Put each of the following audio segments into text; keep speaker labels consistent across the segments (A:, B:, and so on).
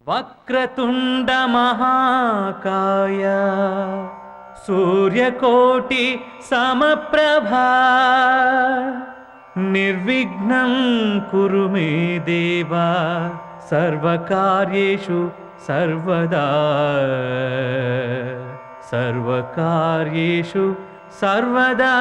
A: వక్రతుండ మహాకాయ సూర్యకోటి సమప్రభా నిర్విఘ్నం కురు మే దేవా సర్వకార్యేషు సర్వదా సర్వకార్యేషు సర్వదా.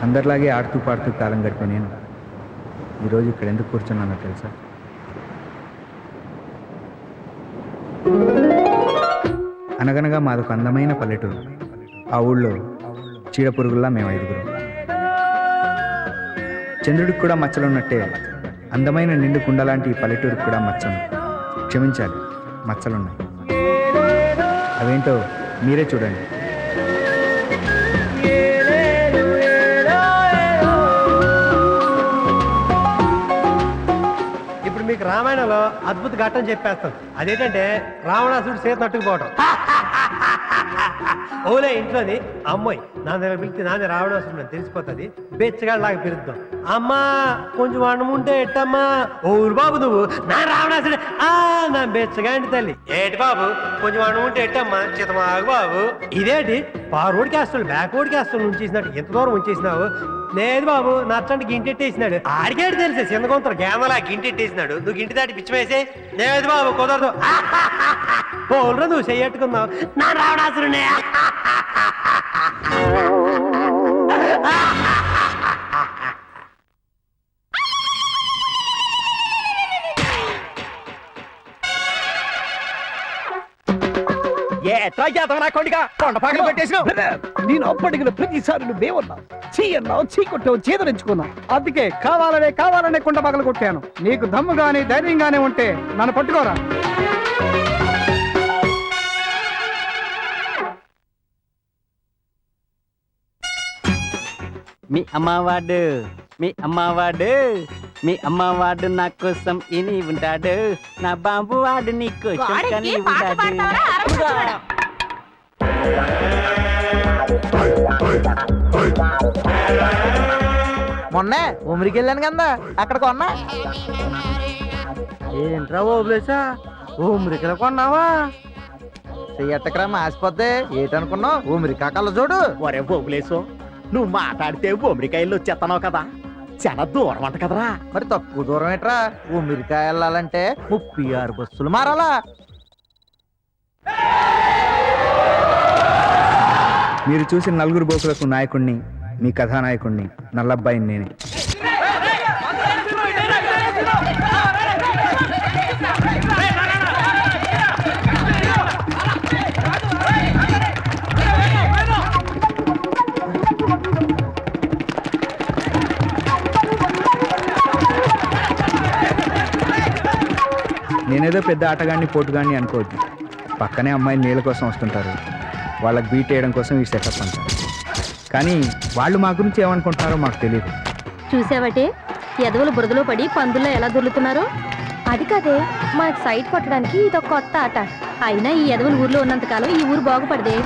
B: అందరిలాగే ఆడుతూ పాడుతూ కాలం గడిపే నేను ఈరోజు ఇక్కడ ఎందుకు కూర్చున్నానో తెలుసా? అనగనగా మాదొక అందమైన పల్లెటూరు. ఆ ఊళ్ళో చీడపురుగుల్లా మేము 5గురం. చంద్రుడికి కూడా మచ్చలున్నట్టే అందమైన నిండు కుండలాంటి ఈ పల్లెటూరుకి కూడా మచ్చలు. క్షమించాలి, మచ్చలున్నాయి. అవేంటో మీరే చూడండి.
C: మీకు రామాయణంలో అద్భుత ఘట్టం చెప్పేస్తాను. అదేంటంటే రావణాసుడు సీత తట్టుకుపోవటం. ఓలే ఇంట్లోని అమ్మాయి నా దగ్గర పిలిచి నాదే రావణాసుడు అని తెలిసిపోతుంది. బెచ్చగాళ్ళలాగా పిలుద్దాం. అమ్మా కొంచెం అన్నం ఉంటే ఎట్టమ్మా. ఓరు బాబు నువ్వు నా రావణాసుడు నా బెచ్చగాండి తల్లి. ఏటి బాబు కొంచెం అన్నం ఉంటే ఎట్టమ్మా. చితమాగు బాబు. ఇదేంటి ఫార్వర్డ్ క్యాస్టులు బ్యాక్వర్డ్ క్యాస్టులు ఉంచేసినట్టు ఎంత దూరం ఉంచేసినావు? లేదు బాబు నచ్చండి గింటెట్టేసినాడు. ఆడికేడు తెలిసే చిందకొంతరు గేమలా గింటెట్టేసినాడు. నువ్వు గింటి దాటి పిచ్చి వేసే. లేదు బాబు కుదరదు. పోలరా నువ్వు చెయ్యట్టుకున్నావు నా రావణాసురునే.
D: నేను అప్పటికి ప్రతిసారి నువ్వేమన్నావు? చీ అన్నావు, చీ కొట్టావు, చేదరించుకున్నావు. అందుకే కావాలనే కుండ పగలు కొట్టాను. నీకు దమ్ముగానే ధైర్యంగానే ఉంటే నన్ను పట్టుకోరా.
E: మీ అమ్మవాడు మీ అమ్మవాడు నా కోసం ఇని ఉంటాడు. నా బాంబు వాడు నీకు చక్కని ఉంటాడు.
F: మొన్నే ఉమిరికి వెళ్ళాను కదా, అక్కడ కొన్నా.
C: ఏంట్రా ఓబ్లేసా ఊమిరికల కొన్నావా?
F: చెయ్యట్టకరా మాసిపోద్ది. ఏటనుకున్నావు? ఉమిరికా కళ్ళ చూడు.
G: ఒరే ఓబ్లేసో నువ్వు మాట్లాడితే ఉమిరికాయలు వచ్చేస్తున్నావు కదా, చాలా దూరం అంట కదరా.
F: మరి తక్కువ దూరం ఏట్రా? ఉమిరికా వెళ్ళాలంటే 36 బస్సులు మారాలా.
B: మీరు చూసిన 4 బోకులకు నాయకుణ్ణి, మీ కథానాయకుణ్ణి నల్లబ్బాయిని నేనే. నేనేదో పెద్ద ఆటగాడిని పోటుగాడిని అనుకోవద్దు. పక్కనే అమ్మాయిలు నీళ్ళ కోసం వస్తుంటారు, వాళ్ళకి బీట్ వేయడం కోసం ఈ సెటప్ అంటారు. కానీ వాళ్ళు మా గురించి ఏమనుకుంటున్నారో మాకు తెలియదు.
H: చూసావటే ఎదవలు బురదలో పడి పందుల్లో ఎలా దొర్లుతున్నారో. అది కాదే, మనకు సైట్ కొట్టడానికి ఇదొక కొత్త ఆట. అయినా ఈ ఎదవలు ఊర్లో ఉన్నంతకాలం ఈ ఊరు బాగుపడదే.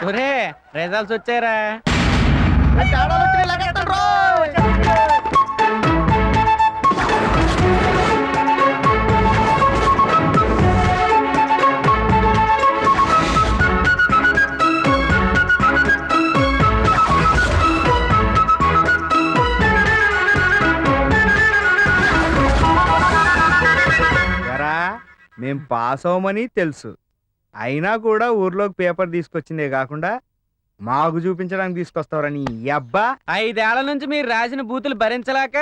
E: ఒరే రిజల్ట్స్ వచ్చారా?
B: ఎరా మేం పాస్ అవ్వమని తెలుసు, అయినా కూడా ఊర్లోకి పేపర్ తీసుకొచ్చిందే కాకుండా మాకు చూపించడానికి తీసుకొస్తావరని అబ్బా.
E: 5 ఏళ్ల నుంచి మీరు రాసిన బూతులు భరించలేక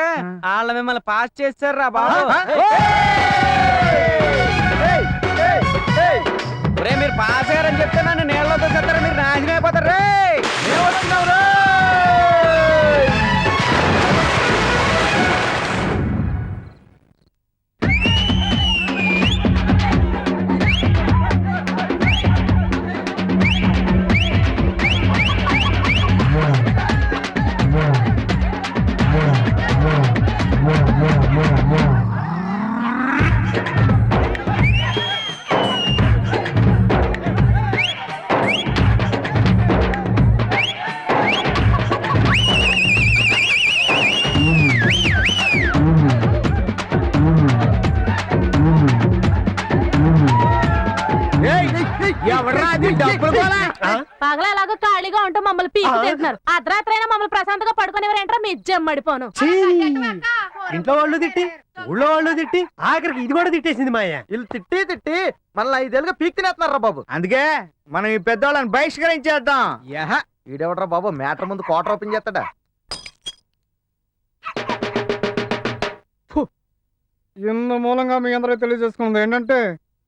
E: వాళ్ళ మిమ్మల్ని పాస్ చేస్తారా బాబు. ఒరే మీరు పాస్ అయ్యారని చెప్తే నన్ను నీళ్ళతో చెప్తారా, మీరు నాశనం అయిపోతారు రే.
H: పగలలాగా ఖాళీగా ఉంటూ మమ్మల్ని పీకు తింటున్నారు. అర్ధరాత్రైనా మమ్మల్ని ప్రశాంతంగా పడుకునేవారంటారా? మీ జమ్మడిపోను.
C: ఇంట్లో వాళ్ళు తిట్టి ఊళ్ళో వాళ్ళు తిట్టి ఆఖరికి ఇది కూడా తిట్టేసింది మాయ.
F: వీళ్ళు తిట్టి తిట్టి మళ్ళీ 5 ఏళ్ళుగా పీక్ తినేస్తున్నారా బాబు.
B: అందుకే మనం ఈ పెద్దవాళ్ళని బహిష్కరించేద్దాం.
F: ఈడెవడరా బాబు మ్యాటర్ ముందు కోటర్ ఓపెన్ చేస్తాడా?
D: ఇందు మూలంగా మీ అందరూ తెలియజేసుకున్నది ఏంటంటే,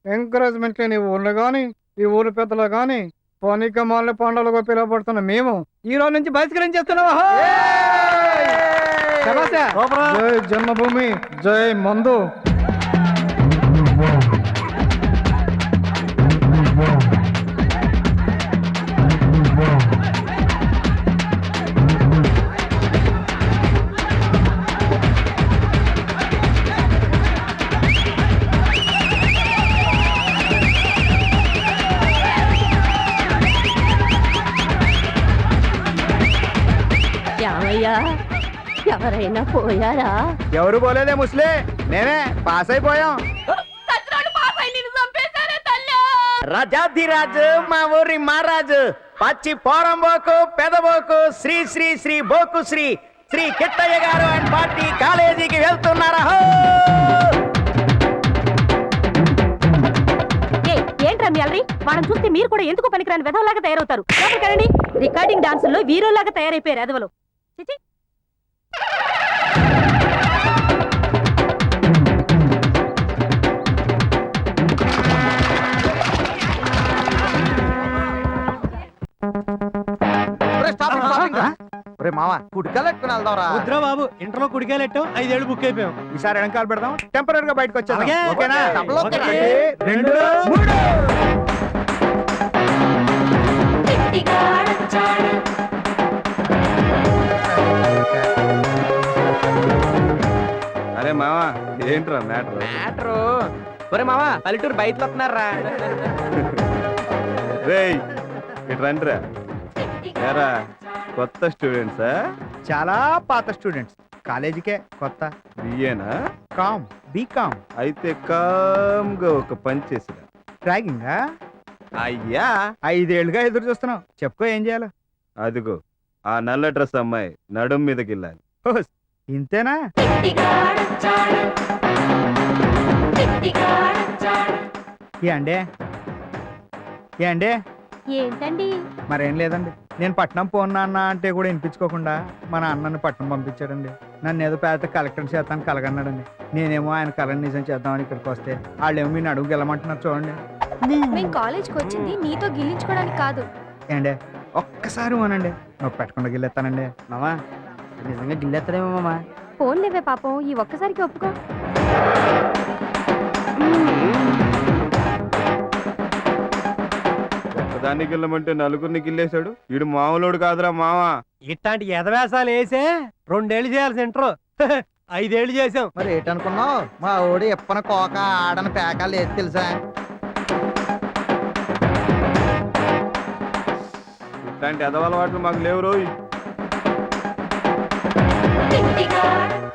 D: ఎంకరేజ్మెంట్ లేని ఊర్లు గాని ఈ ఊరు పెద్దలు గాని పనిక మాల పండుగలుగా పిలువబడుతున్న మేము ఈ రోజు నుంచి బహిష్కరించేస్తున్నాం. జై జన్మభూమి, జై మందు.
H: యావయ్యా, ఎవరైనా పోయారా?
B: ఎవరు పోలేదే ముస్లే, నేనే పాస్ అయిపోయాం. రాజాధిరాజు మా ఊరి మహారాజు, పచ్చి పోరంబోకు పెదబోకు శ్రీ శ్రీ శ్రీ బోకు శ్రీ శ్రీ కిట్టయ్య గారు అండ్ పార్టీ కాలేజీకి వెళ్తున్నారా?
H: ఏంట్రా మీ అల్లరి? మనం చూస్తే మీరు కూడా ఎందుకు పనికిరాని వెధవలాగా తయారవుతారు. రికార్డింగ్ డాన్సుల్లో వీరులాగా తయారైపోయారు ఎదవలు. చిచి.
F: మావా కుడికాలెట్టుకుని వెళ్దాంరా.
C: వద్దురా బాబు, ఇంటర్లో కుడికాయలెట్టాం 5 ఏళ్ళు బుక్ అయిపోయాం.
B: ఈసారి వెనకాల పెడదాం, టెంపరీ గా బయటకు వచ్చేద్దాం.
C: అలాగే.
B: ఓకేనా?
F: డబ్బులు ఓకేనా?
B: 2 3
I: అరే మావా ఏంట్రా
E: మ్యాటరు? ఒరే మావా పల్లెటూరు బయటలో వస్తున్నారా?
I: రేయ్ ఇటు రండిరా. ఏరా కొత్త స్టూడెంట్సా?
B: చాలా పాత స్టూడెంట్స్. కాలేజీకే కొత్త.
I: బియ్యేనా?
B: Com BCom.
I: అయితే కామ్గా ఒక పని చేసిరా.
B: ట్రాగింగా?
I: అయ్యా
B: 5 ఏళ్ళుగా ఎదురు చూస్తున్నావు, చెప్పుకో ఏం చేయాలో.
I: అదిగో ఆ నల్ల డ్రెస్ అమ్మాయి నడుం మీదకి వెళ్ళాలి.
B: ఓస్, ఇంతేనా? ఏండే ఏండే?
H: ఏంటండి?
B: మరేం లేదండి, నేను పట్నం పోన్నా అన్న అంటే కూడా వినిపించుకోకుండా మా నాన్న పట్నం పంపించాడండి. నన్ను ఏదో పెద్ద కలెక్టర్ చేస్తాను కలగన్నాడండి. నేనేమో ఆయన కళను నిజం చేద్దామని ఇక్కడికి వస్తే వాళ్ళేమో మీ అడుగు గెలమంటున్నారు చూడండి.
H: మేము కాలేజ్కి వచ్చింది నీతో గిల్లించుకోవడానికి కాదు.
B: ఏండే ఒక్కసారి పోనండి, నొప్పి పెట్టకుండా గిల్లెత్తానండి.
F: మామా నిజంగా గిల్లెత్తడేమో మామా.
H: ఫోన్ లేవే పాపం, ఈ ఒక్కసారికి ఒప్పుకో.
I: ఒక్కదాన్ని గిల్లమంటే నలుగురిని గిల్లేశాడు. వీడు మామూలుడు కాదురా మావా.
C: ఇట్లాంటి ఎదవేసాలు వేసే 2 ఏళ్ళు చేయాల్సి ఇంటర్ 5 ఏళ్ళు చేసాం.
F: మరి ఏంటనుకున్నావు, మా ఓడి ఎప్పన కోక ఆడని పేకాలు ఏది తెలుసా?
I: ఇట్లాంటి ఎదవలవాట్లు మాకు లేవు రోయ్.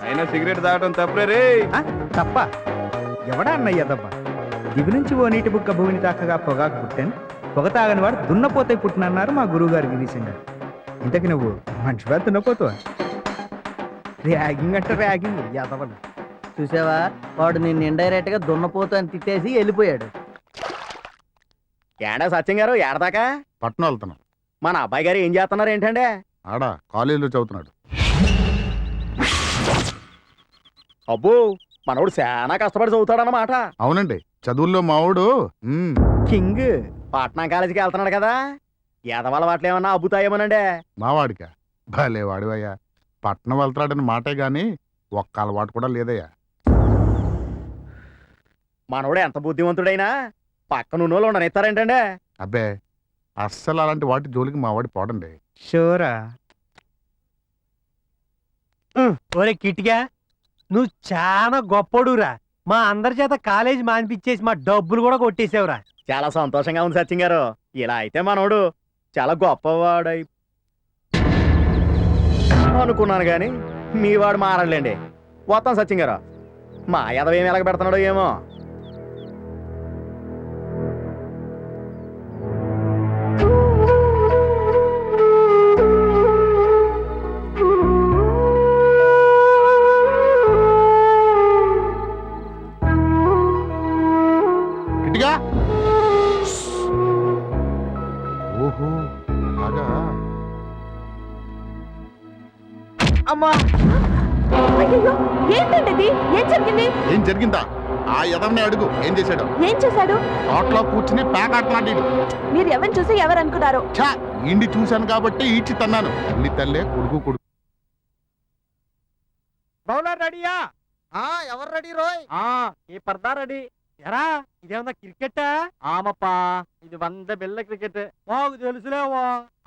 I: అయినా సిగరెట్ తాగటం తప్పరే రే.
B: ఆ, తప్ప ఎవడా అన్నయ్య తప్ప? దివి నుంచి ఓ నీటి బుక్క భూమిని తాకగా పొగాకు పుట్టాను, పొగ తాగని వాడు దున్నపోతే పుట్టినన్నారు మా గురువు గారు గిరీశంగా. ఇంతకి నువ్వు మనిషిగా దున్నపోతావా? ర్యాగింగ్ అంటే ర్యాగింగ్ యాదవలు.
F: చూసావా, వాడు నిన్ను ఇండైరెక్ట్ గా దున్నపోతు అని తిట్టేసి వెళ్ళిపోయాడు.
G: ఏడా సత్యం గారు ఏడదాకా?
J: పట్నం వెళ్తున్నాం.
G: మన అబ్బాయి గారు ఏం చేస్తున్నారు ఏంటంటే?
J: ఆడ కాలేజీలో చదువుతున్నాడు.
G: అబ్బో, మనోడు చాలా కష్టపడి చదువుతాడన్నమాట.
J: అవునండి, చదువుల్లో మావాడు
B: కింగ్.
G: పట్నం కాలేజీకి వెళ్తున్నాడు కదా, ఎదవల వాటిలో ఏమన్నా అబ్బుతాయేమోనండి.
J: మావాడికా? భలే వాడివయ్యా. పట్నం వెళ్తాడని మాటే గాని ఒక్క అలవాటు కూడా లేదయ్యా.
G: మనోడు ఎంత బుద్ధిమంతుడైనా పక్కనున్నోళ్ళు ఉండనిస్తారేంటండి?
J: అబ్బే, అస్సలు అలాంటి వాటి జోలికి మావాడి పోడండి.
B: షూరా?
C: ఒరే కిట్గా, నువ్వు చాలా గొప్పోడురా. మా అందరి చేత కాలేజీ మానిపించేసి మా డబ్బులు కూడా కొట్టేసావురా.
G: చాలా సంతోషంగా ఉంది సత్యం గారు. ఇలా అయితే మనోడు చాలా గొప్పవాడై అనుకున్నాను గాని మీ వాడు మారలేండి. వస్తాం సత్యం గారు. మా ఎదవేం ఎలాగ పెడుతున్నాడో ఏమో.
J: కిటిగా? ఓహో, అలాగా.
B: అమ్మా,
H: ఏంటండి? ఏం జరిగింది?
J: ఏం జరిగిందా? ఆ ఎదవని అడుగు ఏం చేశాడు.
H: ఏం చేశాడు?
J: తోటలో కూర్చుని పేకాటలాడాడు.
H: మీరు ఎవరిని చూసి ఎవరు అనుకున్నారు?
J: ఛా, ఇండి చూశాను కాబట్టి ఈడ్చి తన్నాను. తల్లి తల్లే, కొడుకు కొడుకు.
B: బౌలర్ రెడీయా?
F: ఎవరు రెడీ రోయ్?
E: ఈ పర్దా రెడీ.
C: ఎరా ఇదేమన్నా క్రికెటా?
E: ఆమప్పా, ఇది 100 బిళ్ళ క్రికెట్.
C: మాకు తెలుసులేవా,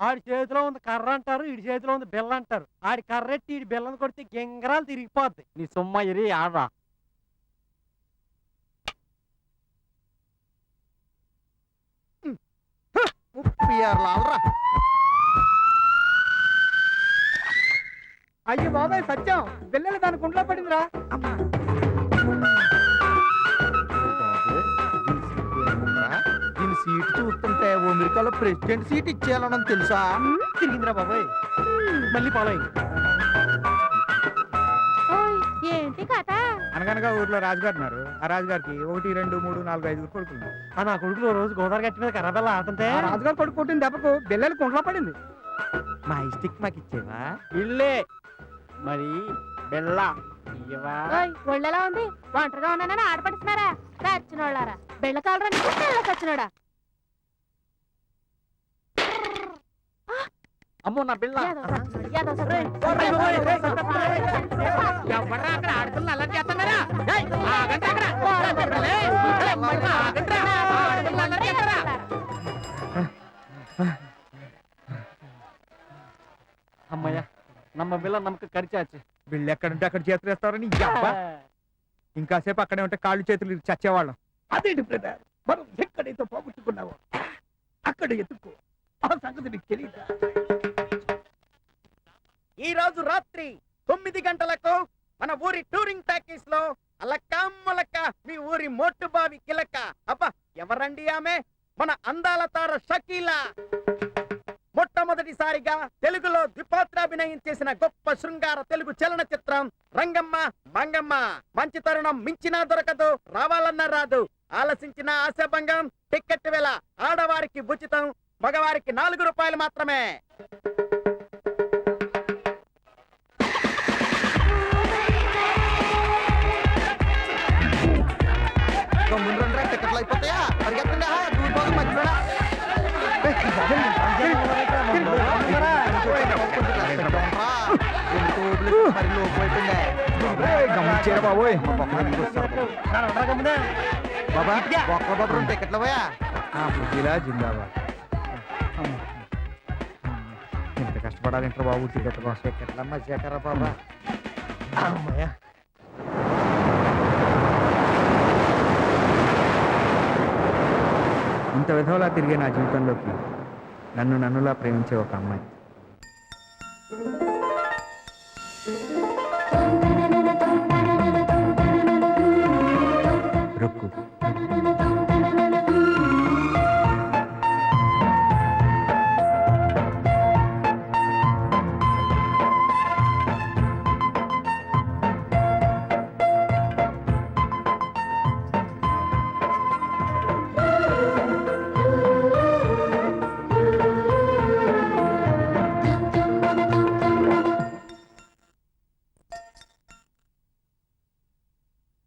C: ఆడి చేతిలో ఉంది కర్ర అంటారు, ఈడి చేతిలో ఉంది బిల్ల అంటారు. ఆడి కర్రెట్టి ఈడి బిల్లని కొడితే గింగరాలు తిరిగిపోద్ది.
E: నీ సొమ్మ ఇరి ఆడరా.
D: అయ్యో బాబాయ్ సత్యం, పిల్లలు దాని కుంట్లో పడిందిరా.
F: దీని సీట్ చూస్తుంటే అమెరికాలో ప్రెసిడెంట్ సీట్ ఇచ్చేయాలని తెలుసా?
C: తిరిగిందిరా బాబాయ్. మళ్ళీ ఫాలో అయ్యి.
H: ఏంటి కథ?
B: అనగనగా ఊర్లో రాజుగారు ఉన్నారు. ఆ రాజుగారికి 1, 2, 3, 4, 5 కొడుకులు.
C: ఆ నా కొడుకులు ఓ రోజు గోదావరి గట్టి మీద కర్ర బిల్ల ఆడుతుంటే
D: ఆ రాజుగారు కొడుకు కొట్టిన దెబ్బకు పిల్లలు కుంట్లో పడింది.
F: మా స్టిక్ మాకు ఇచ్చేవా?
E: ఇల్లే మరి బిళ్ళ ఇయ్యవా?
H: ఒళ్ళెలా ఉంది? ఒంటరిగా ఉన్నానని ఆడపడుతున్నారా? చచ్చినోళ్ళారా, బెళ్ళ కాలరా నీకు, పిల్ల చచ్చినోడా?
E: అమ్మో నా బిళ్ళ.
H: యాదవ్ సచ్చినోడు.
E: ఎవర్రా అక్కడ ఆడుతున్నా అలా చేస్తున్నారా? అమ్మయ్య, నమ్మ బిళ్ళ నమ్మక కరిచాச்சு.
B: వీళ్ళు ఎక్కడుంటే అక్కడ చేతులు వేస్తారని ఇంకాసేపు అక్కడే ఉంటే కాళ్ళు చేతులు చచ్చేవాళ్ళం.
D: అదేంటి బ్రదర్, మనం ఎక్కడైతే పోగొట్టుకున్నావో అక్కడ ఎత్తుకో. ఆ సంగతి నీకు తెలియదా?
G: ఈ రోజు రాత్రి 9 గంటలకు మన ఊరి టూరింగ్ ప్యాకేజ్ లో అలక్క మొలక్క మీ ఊరి మోటుబావి కిలక. అబ్బా ఎవరండి ఆమె? మన అందాల తార షకీలా. మొట్టమొదటిసారిగా తెలుగులో ద్విపాత్రాభినయం చేసిన గొప్ప శృంగార తెలుగు చలనచిత్రం రంగమ్మ మంగమ్మ. మంచి తరుణం మించినా దొరకదు, రావాలన్నా రాదు. ఆలసించిన ఆశాభంగం. టికెట్ వేళ ఆడవారికి ఉచితం, మగవారికి 4 రూపాయలు మాత్రమే.
F: ముందు టికెట్లు అయిపోతాయా? పరిగెత్తండి, దూరిపోతుంది మధ్యలో. బాబా ఒక్క బాబు 2 టికెట్లు పోయా.
B: జిందాబాద్. ఎంత కష్టపడాలంటారు బాబు టికెట్ కోసం.
F: టికెట్ల మధ్యకరా బాబా.
C: అమ్మయ్య.
B: ఇంత విధవలా తిరిగే నా జీవితంలోకి నన్నులా ప్రేమించే ఒక అమ్మాయి. రుక్కు.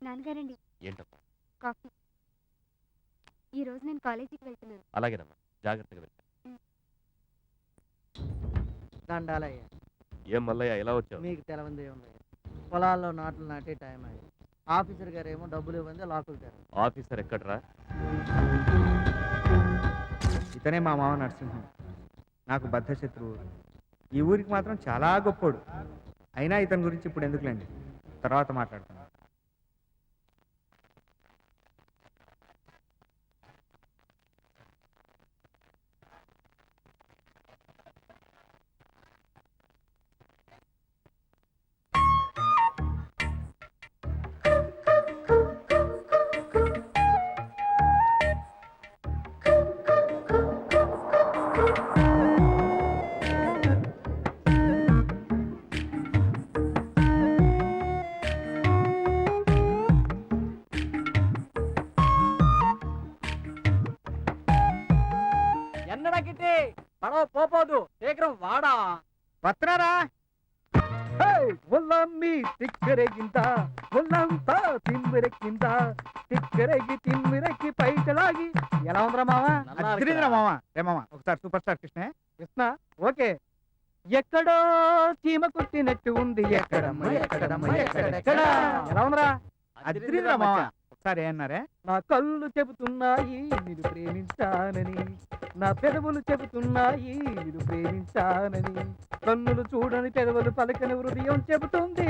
H: నాన్నగారండి,
K: ఏంటమ్మా?
H: కాఫీ. ఈ రోజు నేను కాలేజీకి వెళ్తున్నాను.
K: అలాగేనమ్మా, జాగ్రత్తగా వెళ్ళి.
F: దండాలయ్యా.
K: ఏం మల్లయ్య ఇలా వచ్చావు?
F: మీకు తెలవందే ఉంది. పొలాల్లో నాట్లు నాటే టైం అయ్యి ఆఫీసర్ గారు ఏమో డబ్బులు ఇవ్వండి లాక్కుతారు.
K: ఆఫీసర్ ఎక్కడ్రా?
B: ఇతనే మా మామ నరసింహం. నాకు బద్ధ శత్రువు. ఈ ఊరికి మాత్రం చాలా గొప్పోడు. అయినా ఇతని గురించి ఇప్పుడు ఎందుకులేండి, తర్వాత మాట్లాడుతున్నాను.
E: ఎన్నడా గిట్టి పడవ పోపోదు, శీఘ్రం వాడా.
B: వస్తున్నారా?
D: ఒళ్ళమ్మి తిక్కరెగింత, ఒళ్ళంతా తిమ్మిరెక్కింత, తిక్కరెగి తిమ్మిరెక్కి పైటలాగి. ఎలా ఉందిరా మామ?
B: తిరిగిరా మామ. రే మామ, ఒకసారి super star Krishna.
D: Krishna okay. ఎక్కడో చీమ కుట్టినట్టు ఉంది, ఎక్కడమ్మ ఎక్కడమ్మ ఎక్కడెక్కడ. ఎలా ఉందిరా?
B: అదిరిరా మామ. ఒకసారి ఏమన్నారే?
D: నా కళ్ళు చెబుతున్నాయి నిన్ను ప్రేమించానని, నా పెదవులు చెబుతున్నాయి నిన్ను ప్రేమించానని, కన్నులు చూడని పెదవులు పలకని హృదయం చెబుతుంది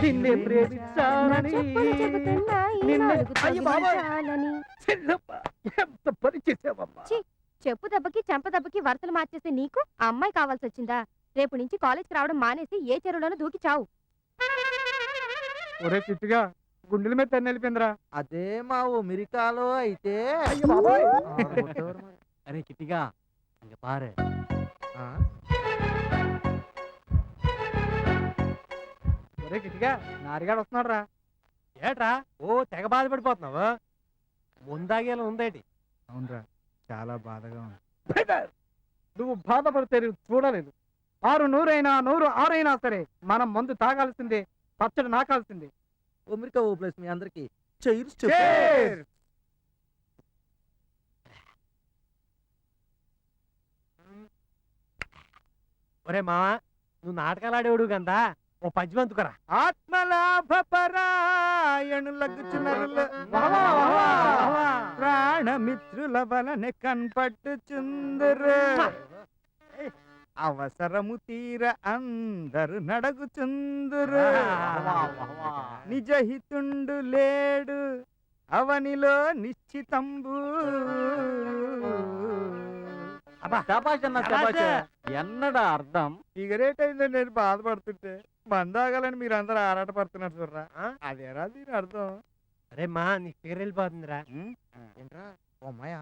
D: నిన్నే ప్రేమించానని. ఎంత పని చేసావమ్మా.
H: చెప్పు దెబ్బకి చెంప దెబ్బకి వరుసలు మార్చేస్తే నీకు ఆ అమ్మాయి కావాల్సి వచ్చిందా? రేపు నుంచి కాలేజ్కి రావడం మానేసి ఏ చెరువులోనూ దూకి చావు.
D: ఒరే చిట్టుగా గుండెల మీద తన్ని వెళ్ళిపోయిందిరా.
F: అదే మా అమెరికాలో అయితే.
D: అయ్యో బాబాయ్.
E: అరే కిట్టిగా ఇంక పారే.
D: ఒరే కిట్టిగా నారిగాడు వస్తున్నాడు రా.
C: ఏట్రా ఓ తెగ బాధపడిపోతున్నావు? ముందాగేలా ఉందేటి?
B: అవునరా, చాలా బాధగా ఉంది.
D: నువ్వు బాధపడితే చూడలేదు. 6 100 100 6 సరే మనం మందు తాగాల్సిందే, పచ్చడి నాకాల్సిందే.
F: అమెరికా ఓ ప్లేస్ మీ అందరికి చైర్స్.
C: ఒరే మావా, నువ్వు నాటకాలు ఆడేవాడు కదా, ఓ పద్యం అందుకురా.
B: ఆత్మలాభ పరాయణులగుచునరుల ప్రాణమిత్రుల వలన కన్పట్టుచుందరు. అవసరము తీర అందరు నడగుచుందురు. నిజహితుండు లేడు అవనిలో నిశ్చితంబు.
E: శభాష్ అన్న శభాష్. ఎన్నడా అర్థం?
B: సిగరేట్ అయిందని నేను బాధపడుతుంటే మందాగాలని మీరు అందరూ ఆరాటపడుతున్నారు చూడరా అదేరా దీని అర్థం.
C: అరే మా నీ ఫిగర్ వెళ్ళిపోతుందిరా.
F: ఏంట్రా ఓ అమ్మాయా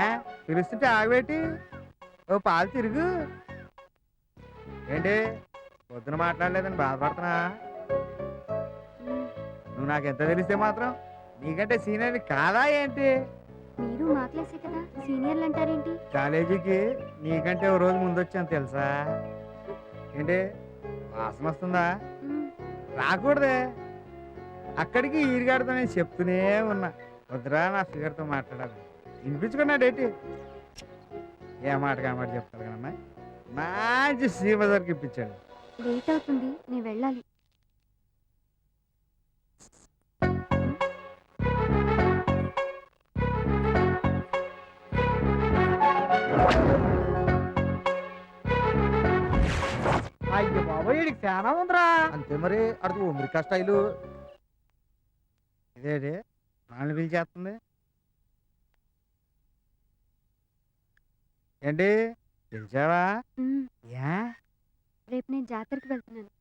B: ఏ పిలుస్తుంటే ఆగబెట్టి ఓ పాలు తిరుగు. ఏంటి పొద్దున మాట్లాడలేదని బాధపడుతున్నా? నువ్వు నాకు ఎంత తెలిస్తే మాత్రం నీకంటే సీనియర్ కాదా ఏంటి?
H: మీరు మా క్లాసే కదా, సీనియర్లు అంటారేంటి?
B: కాలేజీకి నీకంటే ఓ రోజు ముందు వచ్చాను తెలుసా? ఏంటి వాసన వస్తుందా? రాకూడదే. అక్కడికి ఈరిగాడితో నేను చెప్తూనే ఉన్నా, వద్దురా నా ఫిగర్తో మాట్లాడాలి. వినిపించుకున్నాడేంటి? ఏ మాటగా మాట చెప్తాడు కదమ్మా. మంచి శ్రీబజార్కి ఇప్పించాడు.
H: లేట్ అవుతుంది, నేను వెళ్ళాలి.
B: అయ్యో బాబోయ్ వీడికి చాలా ఉందిరా.
F: అంతే మరి అది అమెరికా స్టైలు.
B: ఇదేంటి నాన్న పిలిచేస్తుంది ఏంటి? పిలిచావా? యా
H: రేపు నేను జాతరకి వెళ్తున్నాను.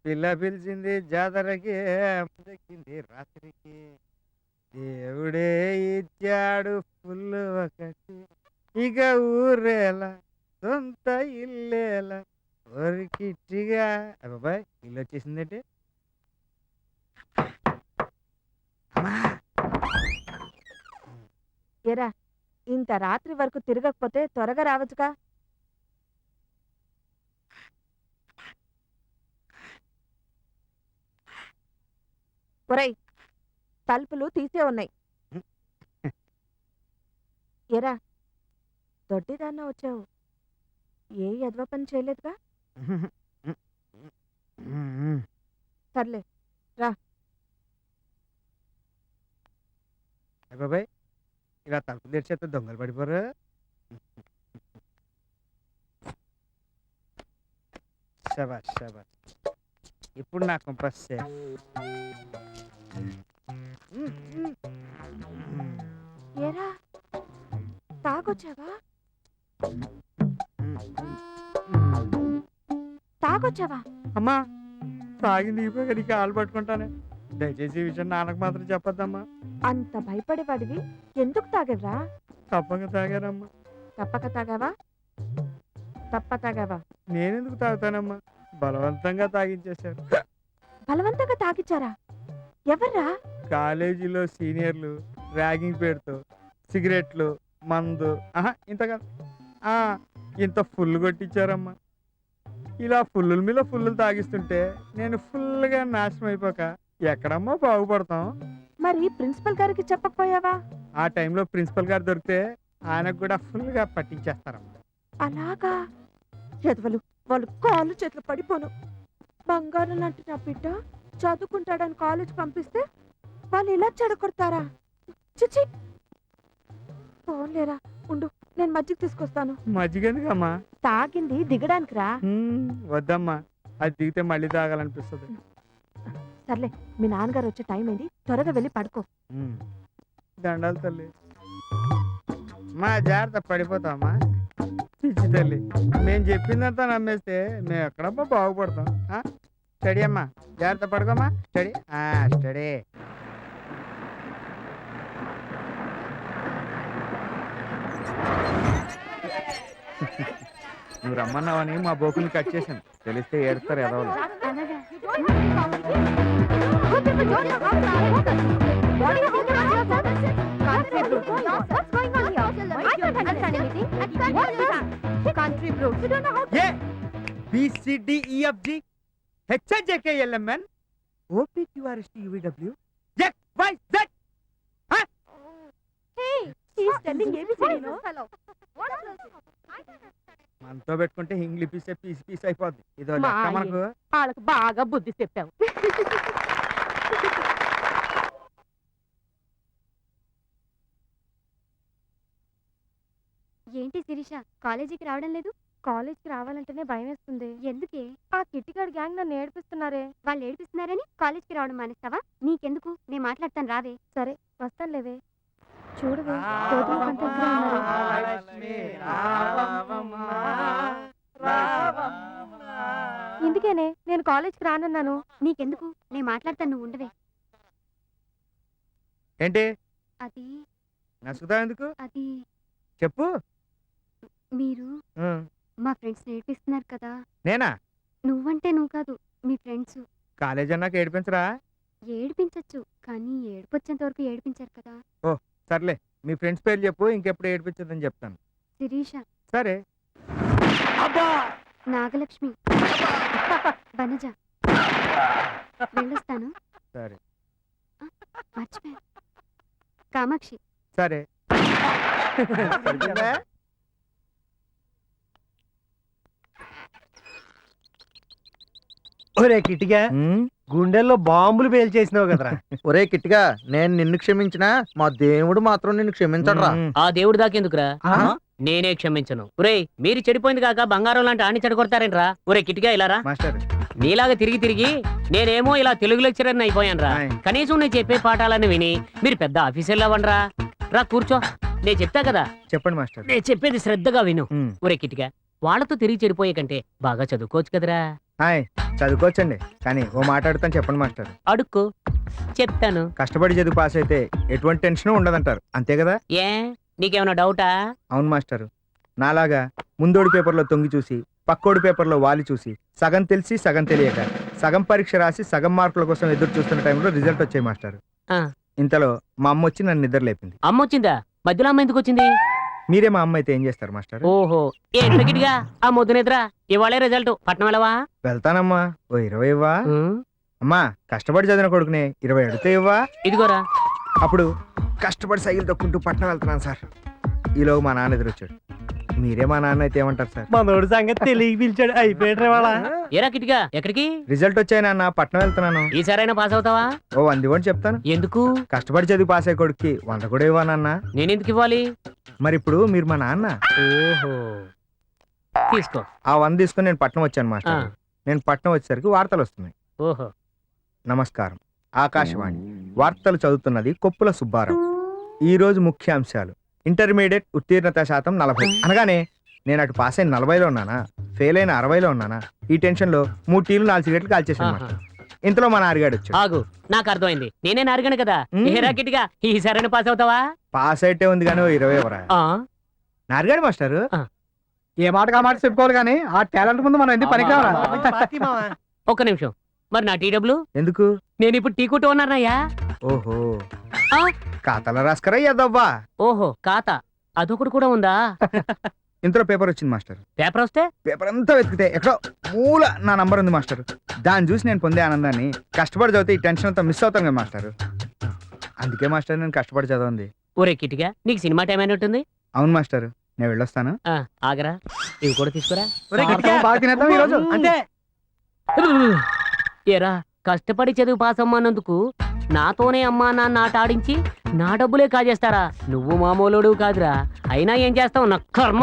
B: పిల్ల పిలిచింది జాతరకి, దక్కింది రాత్రికి. దేవుడే ఇచ్చాడు ఫుల్ ఒకటి, ఇక ఊరేలా సొంత ఇల్లేలా ఒరికిట్టిగా. అబ్బాయి ఇల్లు వచ్చేసిందంటే
L: ఎరా ఇంత రాత్రి వరకు తిరగకపోతే త్వరగా రావచ్చుగా. ఒరేయ్ తలుపులు తీసే ఉన్నాయి. ఎరా దొడ్డిదాన్న వచ్చావు, ఏ ఎదవ పని చేయలేదుగా. సర్లే రా.
B: బాబాయ్ ఇలా తలుపు తెరిచేస్తే దొంగలు పడిపోరు. శబాష్ శబాష్, ఇప్పుడు నా కంపాస్ సేఫ్.
L: ఏరా తాగొచ్చావా? తాగొచ్చావా?
B: అమ్మా తాగింది ఇవ్వగా నీకు కాలు పట్టుకుంటానే. దయచేసి ఈ విషయం నాన్నకు మాత్రం చెప్పొద్దమ్మా.
L: అంత భయపడేవాడివి ఎందుకు తాగేవరా?
B: తప్పక తాగానమ్మా.
L: తప్పక తాగావా? తప్ప తాగావా?
B: నేనెందుకు తాగుతానమ్మా, బలవంతంగా తాగించేశారు.
L: బలవంతంగా తాగిచ్చారా? ఎవర్రా?
B: కాలేజీలో సీనియర్లు ర్యాగింగ్ పేరుతో సిగరెట్లు మందు ఇంతగా ఇంత ఫుల్ కొట్టించారమ్మా. ఇలా ఫుల్లుల మీద ఫుల్లు తాగిస్తుంటే నేను ఫుల్గా నాశనం అయిపోక ఎక్కడమ్మా బాగుపడతాం?
L: మరి ప్రిన్సిపల్ గారికి చెప్పకపోయావా?
B: ఆ టైంలో ప్రిన్సిపల్ గారు దొరికితే ఆయనకు కూడా ఫుల్గా పట్టించేస్తారమ్మా.
L: అలాగా? ఎదవలు వాళ్ళు కాళ్ళు చేతులు పడిపోను. బంగారం లాంటి నా బిడ్డ చదువుకుంటాడని కాలేజ్ పంపిస్తే వాళ్ళు ఇలా చెడగొడతారా? చిచి పోన్లేరా, ఉండు నేను మజ్జిగ తీసుకొస్తాను.
B: మజ్జిగ ఎందుకమ్మా?
L: తాగింది దిగడానికి రా.
B: వద్దమ్మా, అది దిగితే మళ్ళీ తాగాలనిపిస్తుంది.
L: సర్లే మీ నాన్నగారు వచ్చే టైం అయింది, త్వరగా వెళ్ళి పడుకో.
B: దండాలు తల్లి. మా జాగ్రత్త, పడిపోతామా పిచ్చి తల్లి. మేము చెప్పిందంతా నమ్మేస్తే మేము ఎక్కడమ్మా బాగుపడతాం? స్టడీ అమ్మా, జాగ్రత్త పడుకోమ్మా. Study study. నువ్వు రమ్మన్నావని మా బోకుని కట్ చేశాను, తెలిస్తే ఏడుస్తారు ఎదవలు. మనతో పెట్టుకుంటే ఇంగ్లీష్ పీస్ పీస్ అయిపోద్ది. ఇదో లెక్క మనకు.
L: వాళ్ళకు బాగా బుద్ధి చెప్పావు.
H: ఏంటి శిరీష, కాలేజీకి రావడం లేదు?
L: కాలేజ్కి రావాలంటేనే భయం వేస్తుంది.
H: ఎందుకే?
L: ఆ కిట్టిగాడి గ్యాంగ్ నన్ను ఏడిపిస్తున్నారే.
H: వాళ్ళు ఏడిపిస్తున్నారని కాలేజ్కి రావడం మానేస్తావా? నీకెందుకు, నేను మాట్లాడతాను, రావే.
L: సరే వస్తాను లేవే.
H: చూడవే కోతుల కంటే ఇక్కడే ఉన్నారు. ఇందుకేనే నేను కాలేజ్కి రానన్నాను. నీకెందుకు, నేను మాట్లాడతాను, నువ్వు ఉండవే.
B: ఏంటి
H: అది
B: నసుకుతా ఎందుకు
H: అది
B: చెప్పు.
H: మీరు మా ఫ్రెండ్స్ నేర్పిస్తున్నారు కదా.
B: నేనా?
H: నువ్వంటే నువ్వు కాదు, మీ ఫ్రెండ్స్.
B: కాలేజ్ అన్నాక ఏడిపించరా?
H: ఏడిపించచ్చు, కానీ ఏడిపొచ్చేంత వరకు ఏడిపించారు కదా.
B: సర్లే, మీ ఫ్రెండ్స్ పేరు చెప్పు, ఇంకెప్పుడు ఏడిపించదని చెప్తాను.
H: శిరీష,
B: సరే.
H: నాగలక్ష్మి, వనజ. వెళ్ళొస్తాను.
B: సరే
H: మర్చిపోయా, కామాక్షి.
B: సరే. సరిపోయిందా?
C: ఒరే కిటిగా గుండెల్లో బాంబులు పేల్చేసినావు కదరా.
F: ఒరే కిట్టిగా, నేను నిన్ను క్షమించినా మా దేవుడు మాత్రం నిన్ను క్షమించడరా.
E: ఆ దేవుడు దాకెందుకురా, నేనే క్షమించను. ఒరే మీరు చెడిపోయింది కాక బంగారం లాంటి ఆని చెడగొడతారేంట్రా. ఒరే కిటిగా ఇలారా.
B: మాస్టర్
E: నీలాగా తిరిగి తిరిగి నేనేమో ఇలా తెలుగు లెక్చరర్ అయిపోయాను రా. కనీసం నేను చెప్పే పాఠాలను విని మీరు పెద్ద ఆఫీసర్లు అవ్వండిరా. రా కూర్చో, నేను చెప్తా కదా.
B: చెప్పండి మాస్టర్.
E: నేను చెప్పేది శ్రద్ధగా విను. ఒరే కిటిగా, వాళ్ళతో తిరిగి చెడిపోయే కంటే బాగా చదువుకోవచ్చు కదరా.
B: చదువుకోవచ్చండి, కానీ ఓ మాట్లాడుతాను చెప్పండి మాస్టర్.
E: అడుక్కో, చెప్తాను.
B: కష్టపడి చదువు పాస్ అయితే ఎటువంటి టెన్షన్ ఉండదంటారు, అంతే కదా?
E: ఏ నీకేమైనా డౌటా?
B: అవును మాస్టర్. నాలాగా ముందోడి పేపర్లో తొంగి చూసి పక్కోడి పేపర్లో వాలి చూసి సగం తెలిసి సగం తెలియక సగం పరీక్ష రాసి సగం మార్కుల కోసం ఎదురు చూస్తున్న టైంలో రిజల్ట్ వచ్చాయి మాస్టర్. ఇంతలో మా అమ్మ వచ్చి నన్ను నిద్ర లేపింది.
E: అమ్మ వచ్చిందా? మధ్యలో అమ్మ ఎందుకు వచ్చింది?
B: మీరే మా అమ్మ అయితే ఏం చేస్తారు మాస్టర్?
E: ఓహో, ఏంటి కిటిగా ఆ మొద్దు నిద్ర? ఇవాళే రిజల్ట్, పట్నం వెళ్ళవా?
B: వెళ్తానమ్మా. ఓ 20 ఇవ్వా? అమ్మా కష్టపడి చదివిన కొడుకునే 20 అడిగితే ఇవ్వా?
E: ఇదిగోరా.
B: అప్పుడు కష్టపడి సైకిల్ తొక్కుంటూ పట్నం వెళ్తున్నాను సార్. ఈలో మా నాన్న ఎదురు వచ్చాడు. మీరే మా నాన్న అయితే ఏమంటారు సార్?
C: మనోడు సంగతి తెలియ పిలిచాడు, అయిపోయాడు వాళ్ళ.
E: ఏరా కిటిగా, ఎక్కడికి?
B: రిజల్ట్ వచ్చాయి నాన్న, పట్నం వెళ్తున్నాను.
E: ఈసారైనా పాస్ అవుతావా?
B: ఓ 100 ఇవ్వండి చెప్తాను.
E: ఎందుకు?
B: కష్టపడి చదివి పాస్ అయ్యే కొడుక్కి 100 కూడా ఇవ్వానన్నా.
E: నేనెందుకు ఇవ్వాలి?
B: మరి ఇప్పుడు మీరు మా నాన్న.
E: ఓహో, తీసుకో.
B: ఆ 100 తీసుకుని నేను పట్నం వచ్చాను మాస్టర్. నేను పట్నం వచ్చేసరికి వార్తలు వస్తున్నాయి.
E: ఓహో.
B: నమస్కారం. ఆకాశవాణి వార్తలు చదువుతున్నది కొప్పుల సుబ్బారావు. ఈ రోజు ముఖ్యాంశాలు. ఇంటర్మీడియట్ ఉత్తీర్ణత శాతం 40 అనగానే నేను అటు పాస్ అయిన 40లో ఉన్నానా, ఫెయిల్ అయిన 60లో ఉన్నానా? ఈ టెన్షన్ లో 3 టీలు 4 సిగరెట్లు కాల్చేసాను. ఇంతలో మన నారిగాడు వచ్చాడు.
E: ఆగు, నాకు అర్థమైంది, నేనే నారిగాను కదా. ఏరా కిటిగా, ఈసారైనా పాస్ అవుతావా?
B: పాస్ అయితే ఉంది కానీ 20 ఇవ్వరా? నారిగాడు మాస్టర్.
D: ఏ మాటగా మాట చెప్పుకోవాలి కానీ ఆ టాలెంట్ ముందు మనం ఎందుకు పనికిరావరా?
E: ఒక్క నిమిషం, మరి నా టీ డబ్బులు
B: ఎందుకు?
E: నేను ఇప్పుడు టీ కొట్టు ఉన్నానయ్యా.
B: ఓహో, ఖాతాలో రాసుకరా యదవ్వా.
E: ఓహో, ఖాతా అదొకటి కూడా ఉందా?
B: ఇంతలో పేపర్ వచ్చింది మాస్టర్.
E: పేపర్ వస్తే
B: పేపర్ అంతా వెతికితే ఎక్కడో మూల నా నంబర్ ఉంది మాస్టర్. దాన్ని చూసి నేను పొందే ఆనందాన్ని కష్టపడి చదివితే ఈ టెన్షన్ అంతా మిస్ అవుతాను కదా మాస్టర్. అందుకే మాస్టర్ నేను కష్టపడి చదవండి.
E: ఒరే కిటిగా, నీకు సినిమా టైం అయినట్టు ఉంటుంది.
B: అవును మాస్టర్, నేను వెళ్ళొస్తాను.
E: ఆగరా, ఇవి కూడా తీసుకురా.
C: అంటే
E: ఏరా, కష్టపడి చదువు పాస్ అమ్మన్నందుకు నాతోనే అమ్మా నాన్న ఆట ఆడించి నా డబ్బులే కాజేస్తారా? నువ్వు మామూలుడు కాదురా. అయినా ఏం చేస్తావు, నా కర్మ.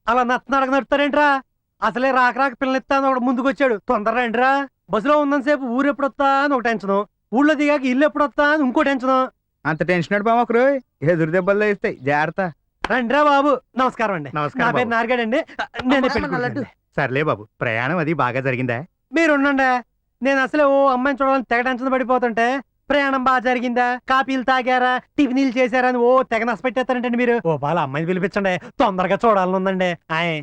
C: అలా నత్తనడక నడుతారేంట్రా? అసలే రాక రాక పిల్లనిస్తాను ఒకడు ముందుకు వచ్చాడు. తొందర రండిరా. బస్సులో ఉన్నంతసేపు ఊరు ఎప్పుడు వస్తా అని ఒక టెన్షన్, ఊళ్ళో దిగాక ఇల్లు ఎప్పుడు వస్తా అని ఇంకో టెన్షన్.
B: అంత టెన్షన్ అడు బామొకరు, ఎదురు దెబ్బలు ఇస్తాయి, జాగ్రత్త.
C: రండిరా బాబు. నమస్కారం అండి. నా పేరు నారిగాడండి. నేనే పెళ్ళి.
B: సర్లే బాబు, ప్రయాణం అది బాగా జరిగిందా?
C: మీరు ఉండండి. నేను అసలే ఓ అమ్మాయిని చూడాలని తెగ టెన్షన్ పడిపోతుంటే, ప్రయాణం బాగా జరిగిందా, కాపీలు తాగారా, టిఫినీలు చేశారా అని ఓ తెగ నష్టపెట్టేస్తారంటండి మీరు. ఓ బాల అమ్మాయిని పిలిపించండి, తొందరగా చూడాలని ఉందండి.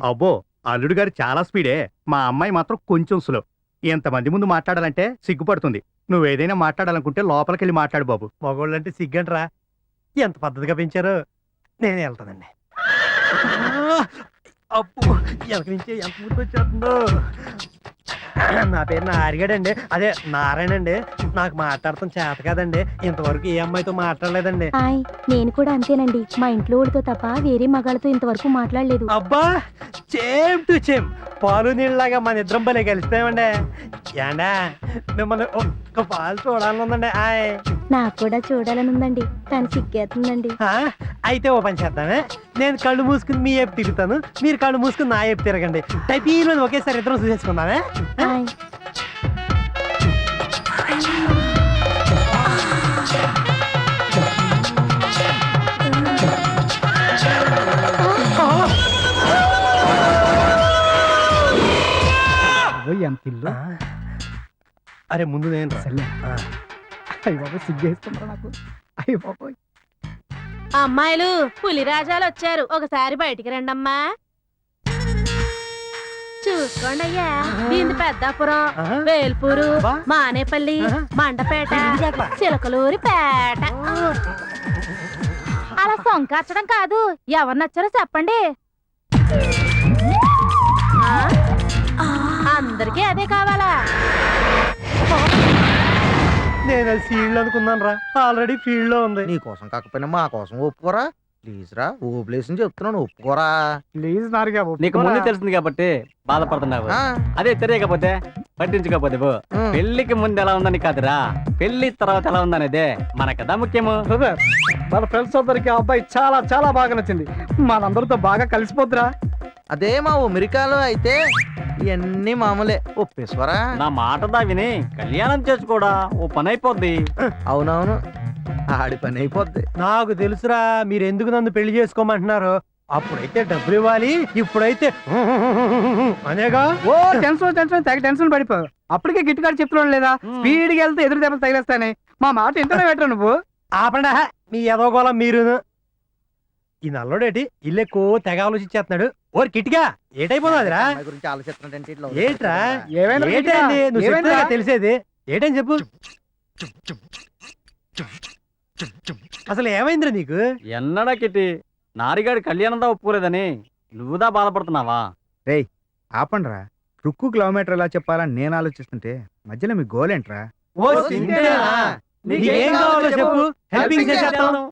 B: అబ్బో, అల్లుడు గారు చాలా స్పీడే. మా అమ్మాయి మాత్రం కొంచెం స్లో. ఎంతమంది ముందు మాట్లాడాలంటే సిగ్గుపడుతుంది. నువ్వేదైనా మాట్లాడాలనుకుంటే లోపలికి వెళ్ళి మాట్లాడు బాబు.
C: మగోళ్ళంటే సిగ్గంటరా, ఎంత పద్ధతిగా పెంచారు. నేనే వెళ్తానండి. అప్పు వెనక నుంచి ఎంత ముందు వచ్చేస్తుందో. నా పేరు నారిగాడండి, అదే నారాయణ అండి. నాకు మాట్లాడటం చేత కాదండి. ఇంతవరకు ఏ అమ్మాయితో మాట్లాడలేదండి.
H: నేను కూడా అంతేనండి. మా ఇంట్లో వాళ్ళతో తప్ప వేరే మగాళ్ళతో ఇంతవరకు మాట్లాడలేదు.
C: అబ్బా, సేమ్ టు సేమ్. పాలు నీళ్ళలాగా మన ఇద్దరం భలే కలిసిపోయామండి. ఏండా మిమ్మల్ని ఒక్క పాలు చూడాలని ఉందండి ఆయ్.
H: నాకు కూడా చూడాలని ఉందండి కానీ సిగ్గేస్తుందండి.
C: ఆ, అయితే ఓ పని చేద్దామే, నేను కళ్ళు మూసుకుని మీ వైపు తిరుగుతాను, మీరు కళ్ళు మూసుకుని నా వైపు తిరగండి. టైపీలో ఒకేసారి ఇద్దరం చూసేసుకుందామే.
H: ఆయ్.
D: ఎంత ఇల్లు.
C: అరే ముందు నేను రా.
D: సర్లే. అయ్య బాబోయ్ సిగ్గేస్తుందా నాకు. అయ్య బాబోయ్.
L: అమ్మాయిలు పులిరాజాలు వచ్చారు, ఒకసారి బయటికి రండమ్మా. చూసుకోండి అయ్యా, దీని పెద్దాపురం, వేల్పూరు, మానేపల్లి, మండపేట, చిలకలూరి పేట. అలా సొంకార్చడం కాదు, ఎవరు నచ్చారో చెప్పండి. అందరికీ అదే కావాలా?
C: నేను అది ఫీల్డ్ అనుకున్నాను రా, ఆల్రెడీ ఫీల్డ్ లో ఉంది.
F: నీ కోసం కాకపోయినా మా కోసం ఒప్పుకోరా ప్లీజ్ రా. ఓ ప్లేస్ అని చెప్తున్నాను, ఒప్పుకోరా
D: ప్లీజ్ నారిగా
A: నీకు ముందు తెలిసింది కాబట్టి బాధపడుతున్నావు.
F: ఆ,
A: అదే తెలియకపోతే పట్టించుకోకపోతే పెళ్లికి ముందు ఎలా ఉందని కాదురా, పెళ్లి తర్వాత ఎలా ఉందనేదే మన కదా ముఖ్యము.
D: బ్రదర్, మన ఫ్రెండ్స్ అందరికి ఆ అబ్బాయి చాలా చాలా బాగా నచ్చింది. మనందరితో బాగా కలిసిపోద్దురా.
F: అదే మా అమెరికాలో అయితే ఇవన్నీ మామూలే, ఒప్పేసుకోరా.
A: నా మాట దా విని కళ్యాణం చేసుకోడా ఓ పని అయిపోద్ది.
F: అవునవును, ఆడి పని అయిపోద్ది.
C: నాకు తెలుసురా మీరు ఎందుకు నన్ను పెళ్లి చేసుకోమంటున్నారు. అప్పుడైతే డబ్బులు ఇవ్వాలి, ఇప్పుడైతే అనేగా.
D: ఓ టెన్షన్ టెన్షన్ తెగ టెన్షన్ పడిపోయావు. అప్పటికే గిట్టుగాడు చెప్తున్నాడు లేదా, స్పీడ్కి వెళ్తే ఎదురు దెబ్బలు తగిలేస్తానే. మా మాట ఇంటనే పెట్టరు నువ్వు.
C: ఆపండా మీ ఎదవగోళం మీరు. ఈ నల్లోడేటి ఇల్లు ఎక్కువ తెగ ఆలోచించేస్తున్నాడు. ఓరి కిట్గా ఏటైపోతుందిరా?
F: అమ్మాయి గురించి ఆలోచిస్తున్నాడంటే ఇట్లా
C: ఏంట్రా
D: ఏమైందిరా కిట్గా?
C: ఏంటండి నువ్వు
D: ఏమైందిరా?
C: చెప్తే తెలిసేది ఏంటని చెప్పు. అసలు ఏమైందిరా నీకు?
A: ఎన్నడా కిట్టి నారిగాడి కళ్యాణందా ఒప్పుకోలేదని నువ్వుదా బాధపడుతున్నావా?
B: రేయ్ ఆపండ్రా. రుక్కు కిలోమీటర్ ఎలా చెప్పాలని నేను ఆలోచిస్తుంటే మధ్యలో మీ గోల్ ఏంట్రా?
C: ఓ సింతేనా? నీకేం కావాలో చెప్పు, హెల్పింగ్ చేసేస్తాను.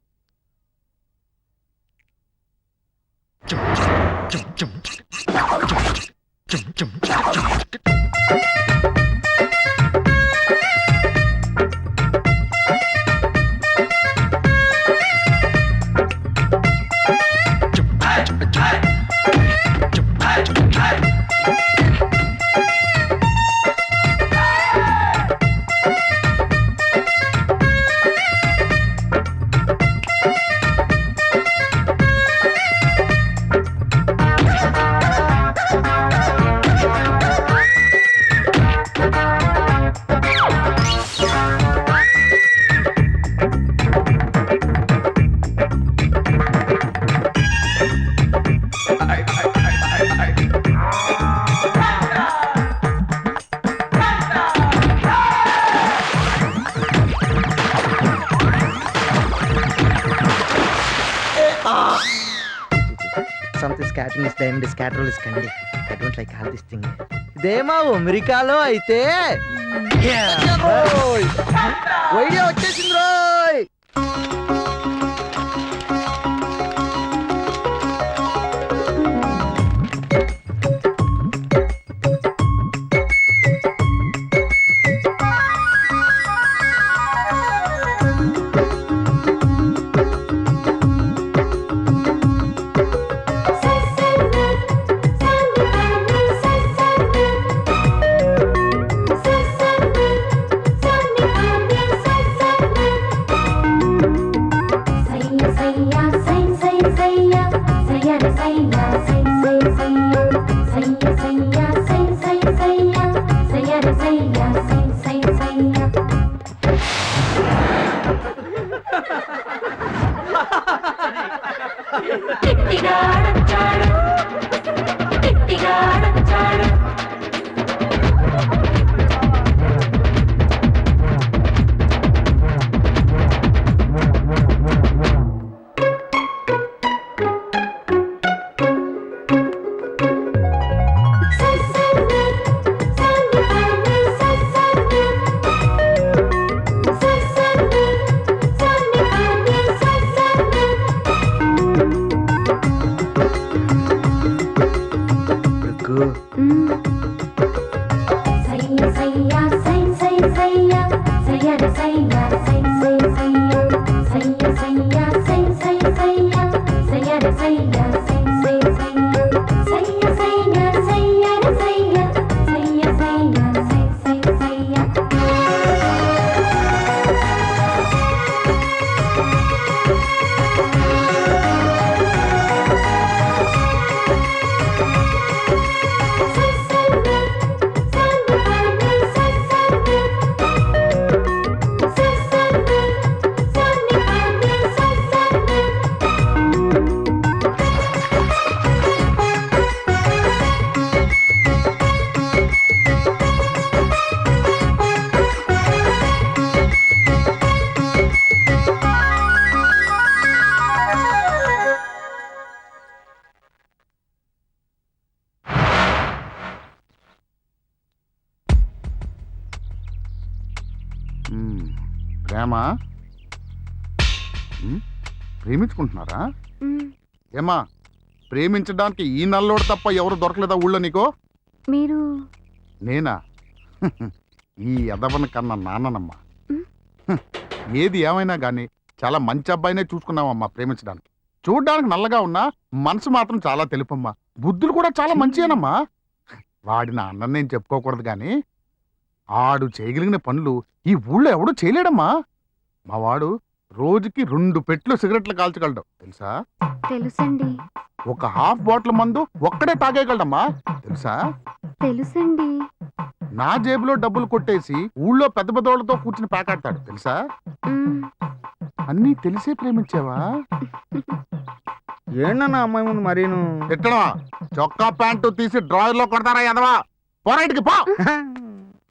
F: Something scattering is there and the scatterer is candy. I don't like all this thing. ఇదేమా అమెరికాలో అయితే వైడియా వచ్చేసింది రోయ్.
J: ఏమా ప్రేమించుకుంటున్నారా? ఏమా ప్రేమించడానికి ఈ నల్లోడు తప్ప ఎవరు దొరకలేదా ఊళ్ళో నీకు?
H: మీరు
J: నేనా? ఈ ఎదవన కన్నా నాన్ననమ్మా. ఏది ఏమైనా గాని చాలా మంచి అబ్బాయినే చూసుకున్నావమ్మా ప్రేమించడానికి. చూడ్డానికి నల్లగా ఉన్నా మనసు మాత్రం చాలా తెలుపమ్మా. బుద్ధులు కూడా చాలా మంచియేనమ్మా. వాడి నా అన్న నేను చెప్పుకోకూడదు గాని ఆడు చేయగలిగిన పనులు ఈ ఊళ్ళో ఎవడూ చేయలేడమ్మా. మా వాడు రోజుకి 2 పెట్లు సిగరెట్లు కాల్చగలడు తెలుసా?
H: తెలుసండి.
J: ఒక హాఫ్ బాటిల్ మందు ఒక్కడే తాగేయగలడమ్మా తెలుసా?
H: తెలుసండి.
J: నా జేబులో డబ్బులు కొట్టేసి ఊళ్ళో పెద్ద పెద్దోళ్లతో కూర్చుని పేకాడతాడు తెలుసా? అన్నీ తెలిసే ప్రేమించావా?
B: ఏంటన్నా అమ్మాయి ముందు మరీను
J: తిట్టడమా? చొక్కా ప్యాంటు తీసి డ్రాయర్ లో కొడతారా ఎదవా? పోరాటికి పో.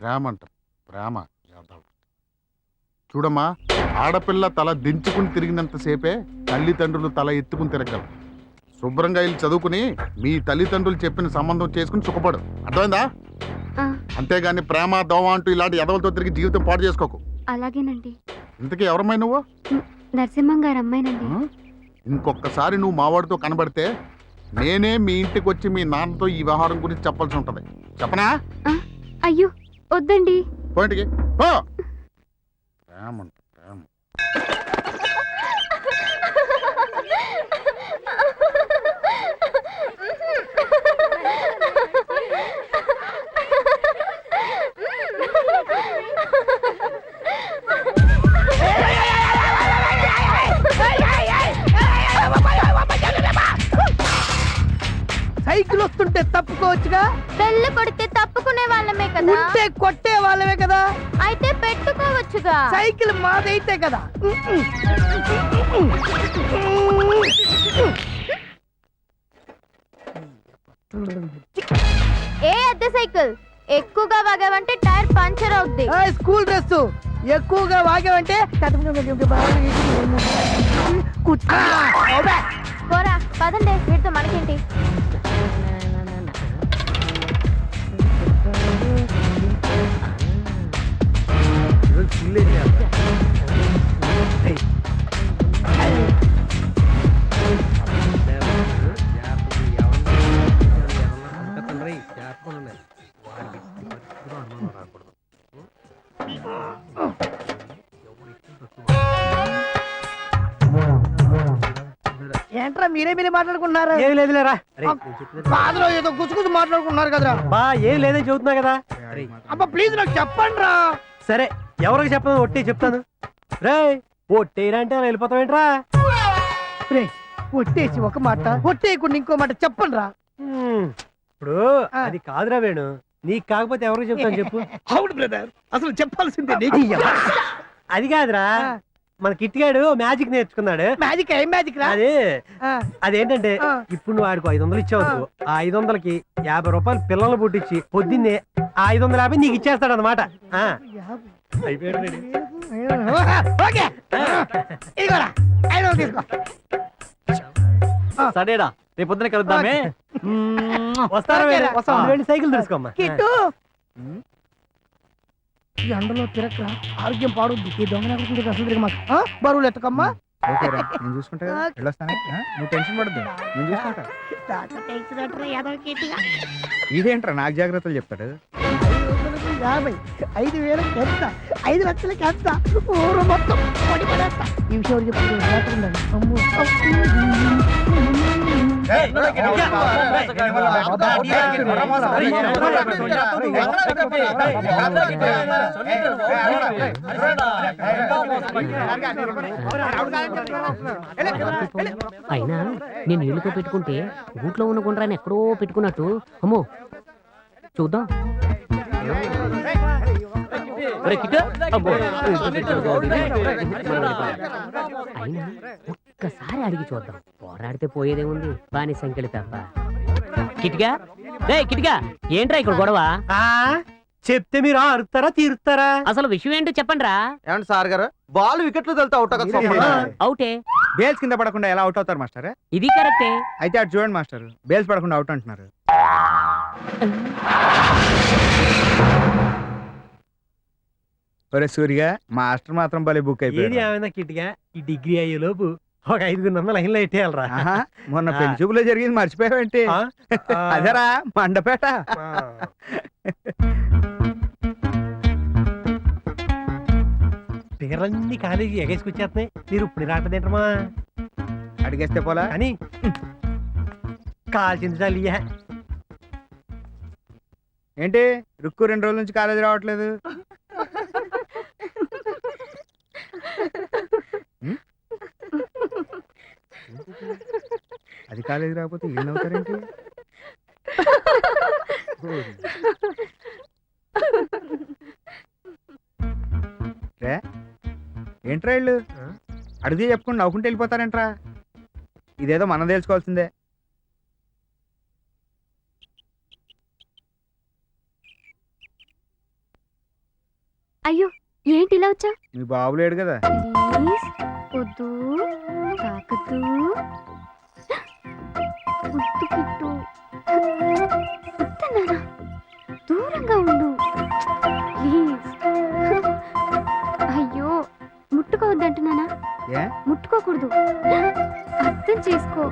J: ప్రేమ అంట ప్రేమ. చూడమ్మా, ఆడపిల్ల తల దించుకుని తిరిగినంతసేపే తల్లిదండ్రులు తల ఎత్తుకుని తిరగలరు. శుభ్రంగా ఇల్లు చదువుకుని మీ తల్లిదండ్రులు చెప్పిన సంబంధం చేసుకుని సుఖపడు. అర్థమైందా? అంతేగాని ప్రేమ దోమ అంటూ ఇలాంటి ఎదవలతో తిరిగి జీవితం పాడు చేసుకోకు.
H: అలాగేనండి.
J: ఇంతకీ ఎవరమ్మాయి నువ్వు?
H: నరసింహం గారు అమ్మాయినండి.
J: ఇంకొకసారి నువ్వు మావాడితో కనబడితే నేనే మీ ఇంటికి వచ్చి మీ నాన్నతో ఈ వ్యవహారం గురించి చెప్పాల్సి ఉంటది. చెప్పనా?
H: అయ్యో వద్దండి.
J: పోయింటికి పో. ప్రేమ ప్రేమ.
F: సైకిల్ వస్తుంటే తప్పుకోవచ్చుగా.
H: బెల్లు కొడితే తప్పుకునే వాళ్ళమే కదా.
F: ఉంటే కొట్టే వాళ్ళమే కదా.
H: అయితే పెట్టుకోవచ్చుగా.
F: సైకిల్ మాదైతే కదా.
H: ఏ అద్దె సైకిల్ ఎక్కువగా వాగావంటే టైర్ పంచర్ అవుద్ది.
F: స్కూల్ డ్రెస్ ఎక్కువగా వాగావంటే
H: పోరా పదండి, వీటితో మనకేంటి.
F: ఏంట్రా మీరే మీరే మాట్లాడుకుంటున్నారు?
C: ఏం లేదులేరా.
F: బాధలో ఏదో గుసగుసు మాట్లాడుకుంటున్నారు కదరా.
C: బా ఏం లేదని చెబుతున్నా కదా.
F: అబ్బా ప్లీజ్ నాకు చెప్పండి రా.
C: సరే ఎవరికి చెప్పను, ఒట్టి చెప్తాను. రే ఒట్టేరా అంటే అలా వెళ్ళిపోతావేంట్రా?
F: రే ఒట్టేసి ఒక మాట, ఒట్టేయకుండా ఇంకో మాట చెప్పండి రా.
C: ఇప్పుడు అది కాదురా వేణు, నీకు కాకపోతే ఎవరికి చెప్తాను చెప్పు.
F: అవును బ్రదర్, అసలు చెప్పాల్సిందే.
C: అది కాదురా, మన కిట్టిగాడు మ్యాజిక్ నేర్చుకున్నాడు.
F: మ్యాజిక్ ఏం మ్యాజిక్ రా?
C: అదేంటంటే ఇప్పుడు నువ్వు ఆడికి 500 ఇచ్చావు. ఆ 500కి 50 రూపాయలు పిల్లలు పుట్టించి పొద్దున్నే ఆ 550 నీకు ఇచ్చేస్తాడు అనమాట.
A: సరేడా, రేపు పొద్దున కలుద్దామే.
C: వస్తారా? సైకిల్ తెలుసుకోమ్మా.
F: ఈ ఎండలో తిరగరా, ఆరోగ్యం పాడుద్ది. ఈ దొంగ అసలు తిరగ మాకు బరువులు ఎత్తకమ్మా.
B: ఓకేరా, నేను చూసుకుంటా. వెళ్ళొస్తానే, నువ్వు టెన్షన్ పడద్దు, నేను చూసుకుంటా. ఇదేంట్రా నాకు జాగ్రత్తలు చెప్తాడు.
F: 50, 5,000 ఎంత, 5 లక్షలకి ఎంత, ఊరు మొత్తం పొడి పడేస్తా. ఈ విషయం చెప్తుంది.
E: అయినా నేను నీళ్ళతో పెట్టుకుంటే గూట్లో ఉన్న గుండ్రాన్ని ఎక్కడో పెట్టుకున్నట్టు. అమ్మో చూద్దాం. అయినా ఒక్కసారి అడిగి చూద్దాం. పోరాడితే పోయేదేముంది, బాని సంఖ్యలు తప్ప. కిటిగా కిటిగా ఏంట్రా ఇక్కడ గొడవ?
C: చెప్తే మీరు అరుస్తారా తీరుస్తారా?
E: అసలు విషయం ఏంటో చెప్పండి రా.
F: ఏమండి సార్ గారు, బాల్ వికెట్లు వెళ్తే అవుట్
E: అవుటే.
B: బేల్స్ కింద పడకుండా ఎలా అవుట్ అవుతారు మాస్టర్?
E: ఇది కరెక్టే.
B: అయితే అటు చూడండి మాస్టర్, బేల్స్ పడకుండా అవుట్ అంటున్నారు. ఒరే సూరిగా మాస్టర్ మాత్రం భలే బుక్
C: ఏది
B: అయిపోయింది
C: ఏమైనా కిట్గా ఈ డిగ్రీ అయ్యే లోపు ఒక 5 మంది లైన్లో ఎట్టేయాలరా
B: మొన్న పెళ్లి చూపులో జరిగింది మర్చిపోయావంటే అదేరా మండపేట
C: పిగర్లన్నీ కాలేజీ ఎగేసుకొచ్చేస్తున్నాయి మీరు ఇప్పుడు రావట్లేదేంటమ్మా
B: అడిగేస్తే పోలా
C: అని కాల్చింది చాలు
B: ఏంటి రుక్కు 2 రోజుల నుంచి కాలేజీ రావట్లేదు అది కాలేజీ రాకపోతే ఏం అవుతారేంటి రే ఏంట్రా ఇళ్ళు అడిగితే చెప్పుకుని నవ్వుకుంటూ వెళ్ళిపోతారేంట్రా ఇదేదో మనం తెలుసుకోవాల్సిందే
H: అయ్యో ఏంటి ఇలా వచ్చా
B: మీ బాబు లేడు కదా
H: ప్లీజ్ వద్దు తాకద్దు వద్దు కిట్టు వద్దన్నానా దూరంగా ఉండు ప్లీజ్ అయ్యో ముట్టుకోవద్దంటున్నానా
B: ఏ
H: ముట్టుకోకూడదు అర్థం చేసుకో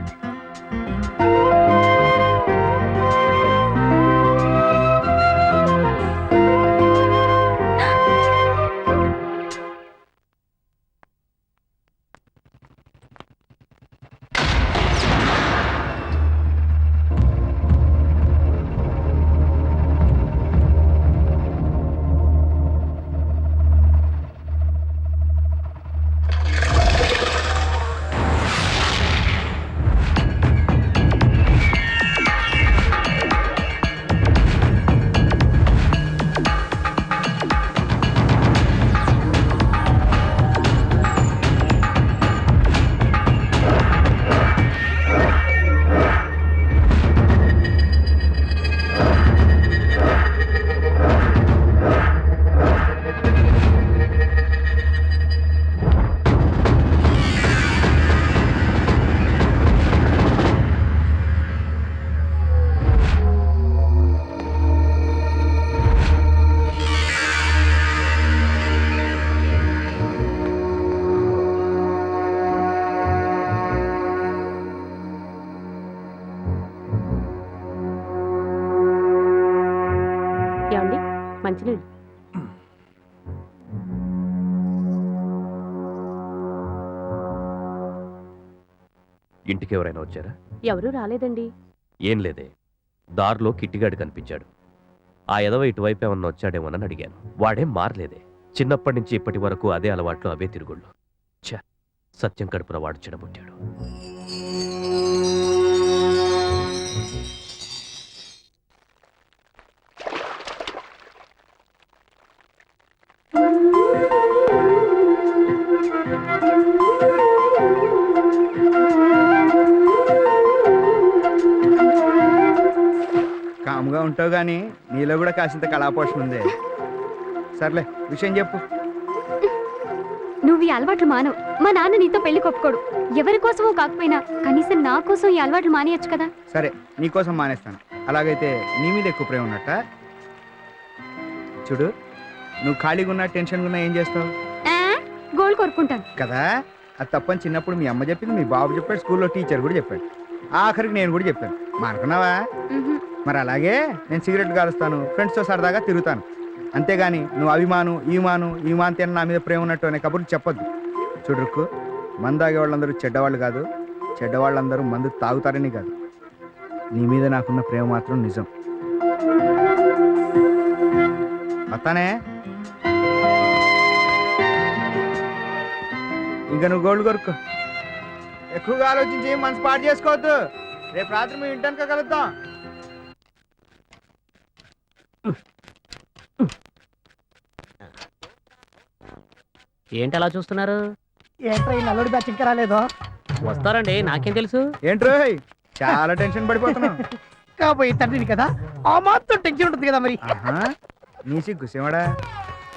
H: ఏమండి మంచినీళ్ళు
K: ఇంటికి ఎవరైనా వచ్చారా?
H: ఎవరూ రాలేదండి.
K: ఏం లేదే, దారిలో కిట్టిగాడు కనిపించాడు. ఆ ఎదవ ఇటువైపు ఏమన్నా వచ్చాడేమోనని అడిగాను. వాడేం మారలేదే, చిన్నప్పటి నుంచి ఇప్పటి వరకు అదే అలవాట్లు, అవే తిరుగుళ్ళు. ఛ, సత్యం కడుపున వాడు చెడబుట్టాడు.
B: కాముగా ఉంటావు కానీ నీలో కూడా కాసింత కళాపోషణ ఉంది. సర్లే విషయం చెప్పు.
H: నువ్వు ఈ అలవాట్లు మానవు. మా నాన్న నీతో పెళ్లి కొప్పుకోడు. ఎవరి కోసమో కాకపోయినా కనీసం నా కోసం ఈ అలవాట్లు మానేయచ్చు కదా.
B: సరే నీకోసం మానేస్తాను. అలాగైతే నీ మీద ఎక్కువ ప్రేమ ఉన్నట్ట. చూడు, నువ్వు ఖాళీగా ఉన్నా టెన్షన్గా ఉన్నా ఏం చేస్తావు?
H: గోల్ కోరుకుంటాను
B: కదా. అది తప్పని చిన్నప్పుడు మీ అమ్మ చెప్పింది, మీ బాబు చెప్పాడు, స్కూల్లో టీచర్ కూడా చెప్పాడు, ఆఖరికి నేను కూడా చెప్పాను. మానుకున్నావా? మరి అలాగే నేను సిగరెట్ కాలుస్తాను, ఫ్రెండ్స్తో సరదాగా తిరుగుతాను. అంతేగాని నువ్వు అభిమాను ఈ మాను నా మీద ప్రేమ ఉన్నట్టు అనే కబుర్లు చెప్పొద్దు. చూడుకు, మందు తాగే వాళ్ళందరూ చెడ్డవాళ్ళు కాదు, చెడ్డవాళ్ళందరూ మందు తాగుతారని కాదు. నీ మీద నాకున్న ప్రేమ మాత్రం నిజం. వస్తానే. ఇంకా నువ్వు గోల్డ్ కొరుక్కో. ఎక్కువగా ఆలోచించి మనసు పాటు చేసుకోవద్దు. రేపు రాత్రి మీ ఇంటానికి కలుద్దాం.
E: ఏంటి అలా చూస్తున్నారు?
F: ఏంట్రా ఈ నల్లుడి బ్యాచ్ ఇంకా రాలేదో?
E: వస్తారండి, నాకేం తెలుసు.
B: ఏంట్రో చాలా టెన్షన్ పడిపోతున్నావు.
F: కాబోయే తండ్రిని కదా, ఆ మాత్రం టెన్షన్ ఉంటుంది కదా మరి.
B: నీ సిగ్గు సేవడా.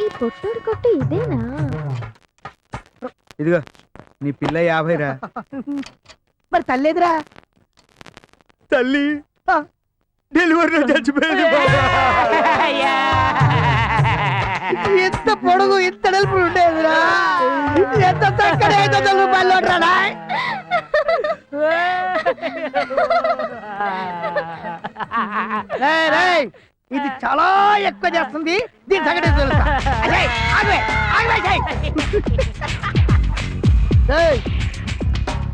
H: ఈ పొట్టోడు కొట్టు ఇదేనా?
B: ఇదిగో నీ పిల్ల 50 రా.
F: మరి తల్లేదురా?
B: తల్లి డెలివరీలో చచ్చిపోయింది.
F: ఇంత పొడుగు ఇంత నలుపులు ఉండేదిరా ఎంత చక్కగా 500 రూపాయలు నోట్రాడా ఇది చాలా ఎక్కువ చేస్తుంది దీని సంగతి తెలుసా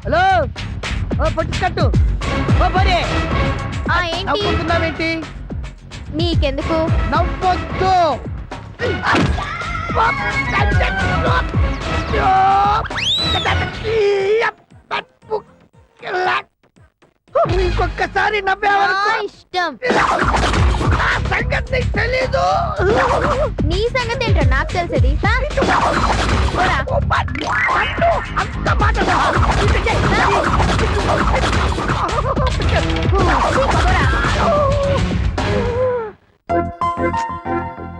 F: హలో ఓ పట్టికట్టు ఓ బరే నవ్వుకుంటున్నావేంటి
H: నీకెందుకు
F: నవ్వొద్దు ఇంకొకసారి నవ్వావనుకో
H: ఇష్టం
F: సంగతి నీకు తెలీదు
H: నీ సంగతి ఏంటో నాకు తెలిసేది
F: అంత మాట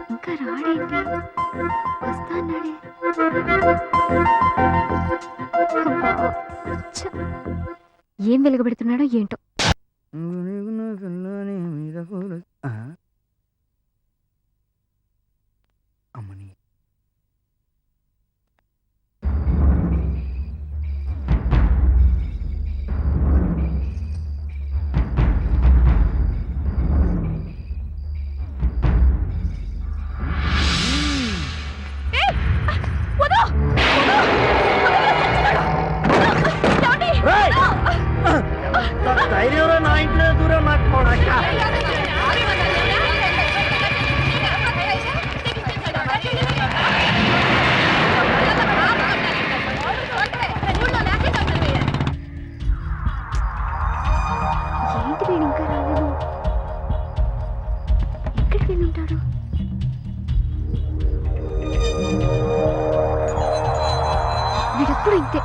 H: ఇంకా రాడేంటి వస్తాన్నాడే ఏం వెలుగబెడుతున్నాడో ఏంటో
B: అమ్మని
F: ధైర్యంలో నా ఇంట్లో దూరం నాకు
H: ఏంటి వీడు ఇంకా రాలేదు ఎక్కడికి వెళ్ళి ఉంటాడు వీడెప్పుడు ఇంతే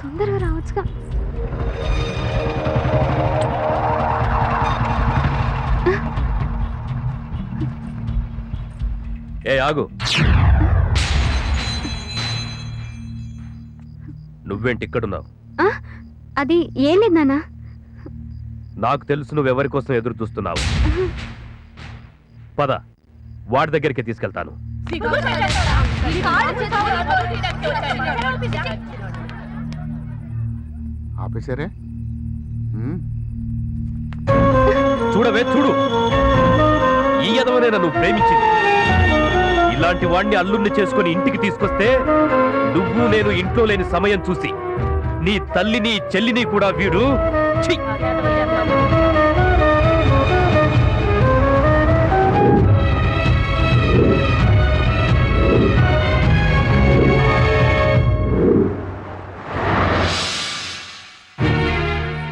H: తొందరగా రావచ్చుగా
K: ఏ ఆగు నువ్వేంటి ఇక్కడున్నావు
H: అది ఏం లేదు నాన్న
K: నాకు తెలుసు నువ్వెవరి కోసం ఎదురు చూస్తున్నావు పద వాడి దగ్గరికి తీసుకెళ్తాను
J: ఆఫీసరే
K: చూడవే చూడు ఈ యదవనే నన్ను ప్రేమించింది ఇలాంటి వాణ్ణి అల్లుణ్ణి చేసుకుని ఇంటికి తీసుకొస్తే నువ్వు నేను ఇంట్లో లేని సమయం చూసి నీ తల్లిని చెల్లిని కూడా వీడు ఛీ!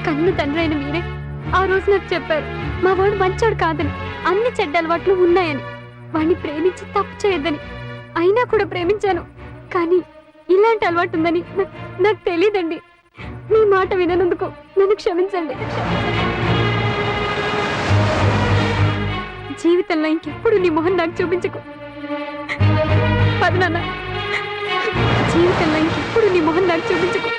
H: కన్ను తండ్రి అయిన మీరే ఆ రోజు నాకు చెప్పారు మా వాడు మంచోడు కాదని అన్ని చెడ్డ అలవాట్లు ఉన్నాయని వాడిని ప్రేమించి తప్పు చేయొద్దని అయినా కూడా ప్రేమించాను కానీ ఇలాంటి అలవాటు ఉందని నాకు తెలియదండి మీ మాట విననందుకు నన్ను క్షమించండి జీవితంలో ఇంకెప్పుడు నీ మొహం నాకు చూపించకు పదనాన్న జీవితంలో ఇంకెప్పుడు నీ మొహం నాకు చూపించకు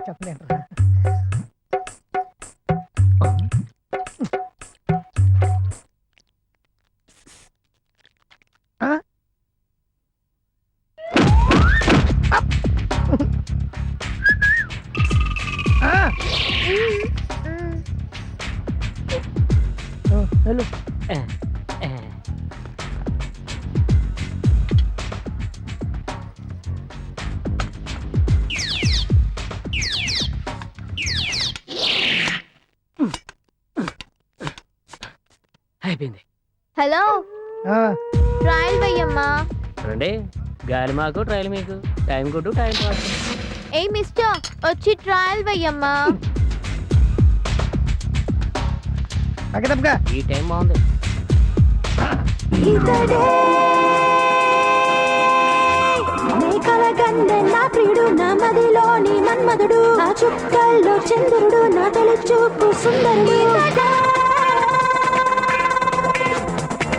F: చెప్పలేను. హలో
E: అయిపోయింది.
H: హలో ట్రయల్ వెయ్యమ్మా.
E: రండి, గాలి మాకు ట్రయల్ మీకు, టైం కొట్టు టైం పాస్.
H: ఏ మిస్టర్ వచ్చి ట్రయల్ వెయ్యమ్మా.
E: ఈ టైం బాగుంది.
L: నా ప్రియుడు నా మదిలోని మన్మధుడు, ఆ చుక్కల్లో చంద్రుడు, నా తొలి చూపు సుందరుడు,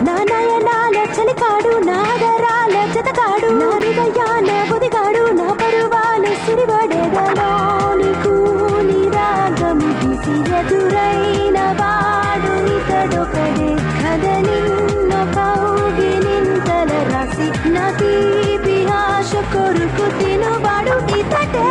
L: నా నయనాల చలికాడు, నా ఆదరాల జతకాడు, నా హృదయాన బుదిగాడు, నా పరువాల సిరివడేదలోని కూని రాగం తీసి ఎదురైన వాడు ఇతడొకడే, కదలిన్న కౌగి నింతల రాసి నా తీపి ఆశ కొరుకు తినువాడు ఇతడే.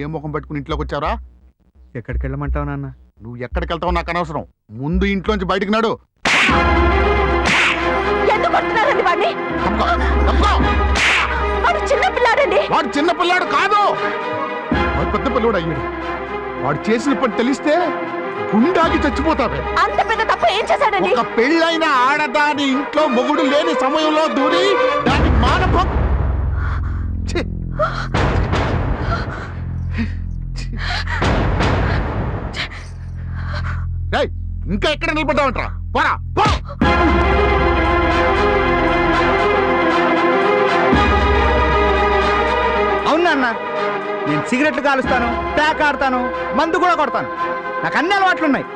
J: ఏ ముఖం పట్టుకుని ఇంట్లోకి వచ్చావరా?
B: ఎక్కడికి వెళ్ళమంటావు నాన్న?
J: నువ్వు ఎక్కడికి వెళ్తావు నాకు అనవసరం. ముందు ఇంట్లోంచి బయటికి నాడు. వాడు చిన్న పిల్లాడు కాదు, వాడు పెద్ద పిల్లవాడు అయ్యాడు. వాడు చేసిన పని తెలిస్తే గుండాకి చచ్చిపోతావే.
L: అంత పెద్ద తప్పు ఏం చేశాడండి?
J: ఒక పెళ్ళైన ఆడదాని ఇంట్లో మొగుడు లేని సమయంలో దూరి దాని మానభం. ఇంకా ఎక్కడ నిలబడ్డావంటరా? పోరా పో.
B: అవునా అన్న, నేను సిగరెట్లు కాలుస్తాను, ప్యాక్ ఆడతాను, మందు కూడా కొడతాను. నాకు అన్ని అలవాట్లున్నాయి.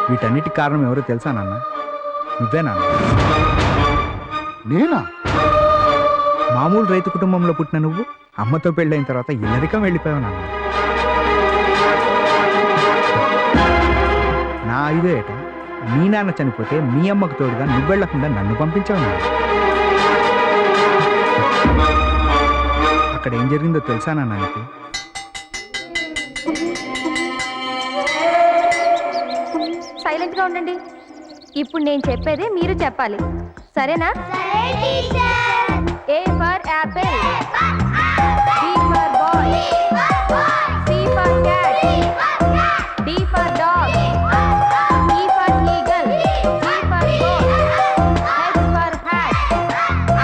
B: వీటన్నిటి కారణం ఎవరో తెలుసా నాన్న? నువ్వేనా?
J: నేనా?
B: మామూలు రైతు కుటుంబంలో పుట్టిన నువ్వు అమ్మతో పెళ్ళైన తర్వాత ఇల్లరికం వెళ్ళిపోయావు నాన్న. నా 5వ ఏట మీ నాన్న చనిపోతే మీ అమ్మకు తోడుగా నువ్వు వెళ్లకుండా నన్ను పంపించావు నాన్న. అక్కడ ఏం జరిగిందో తెలుసా నాన్న నీకు?
H: సైలెంట్ గా ఉండండి. ఇప్పుడు నేను చెప్పేదే మీరు చెప్పాలి, సరేనా? A for apple, B for ball, C for cat, D for dog, E for eagle, G for goat, H for hat,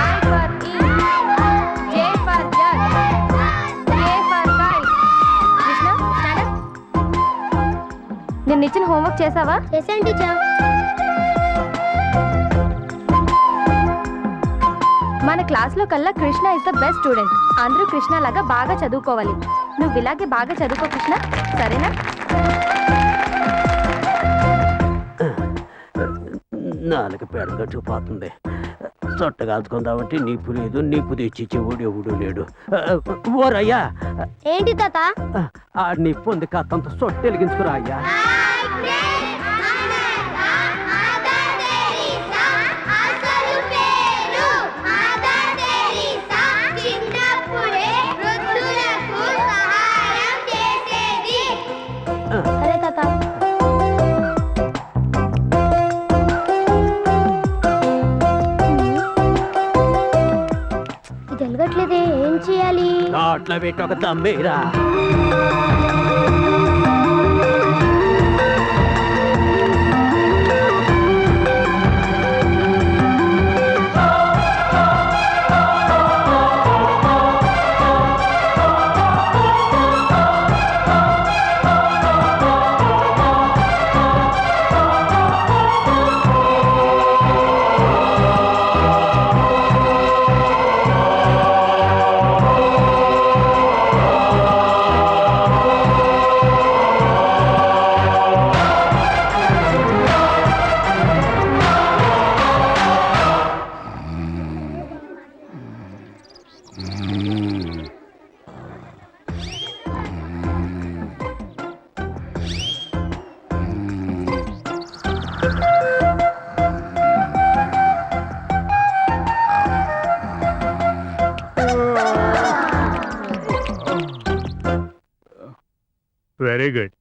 H: I for ink, J for jug, K for kite. Krishna, stand up. నిన్న ఇచ్చిన homework చేసావా? చేశాను teacher. మన క్లాస్లో కల్లా Krishna is the best student. అందరూ కృష్ణ లాగా బాగా చదువుకోవాలి. నువ్వు ఇలాగే బాగా చదువుకో కృష్ణ, సరేనా?
E: నాలుగు పేడగట్టుకుపోతుంది. సొట్ట కాల్చుకుందామంటే నీపు లేదు, నీపు తెచ్చి చెవుడు ఎవడు లేడు. ఓరయ్యా,
H: ఏంటి తాత?
E: ఆ నిప్పు ఉంది కాస్తంత సొట్టు వెలిగించుకురా అయ్యా.
H: సరే తాత.
A: నోట్లో పెట్టి ఒక దమ్మేరా.
B: Very good.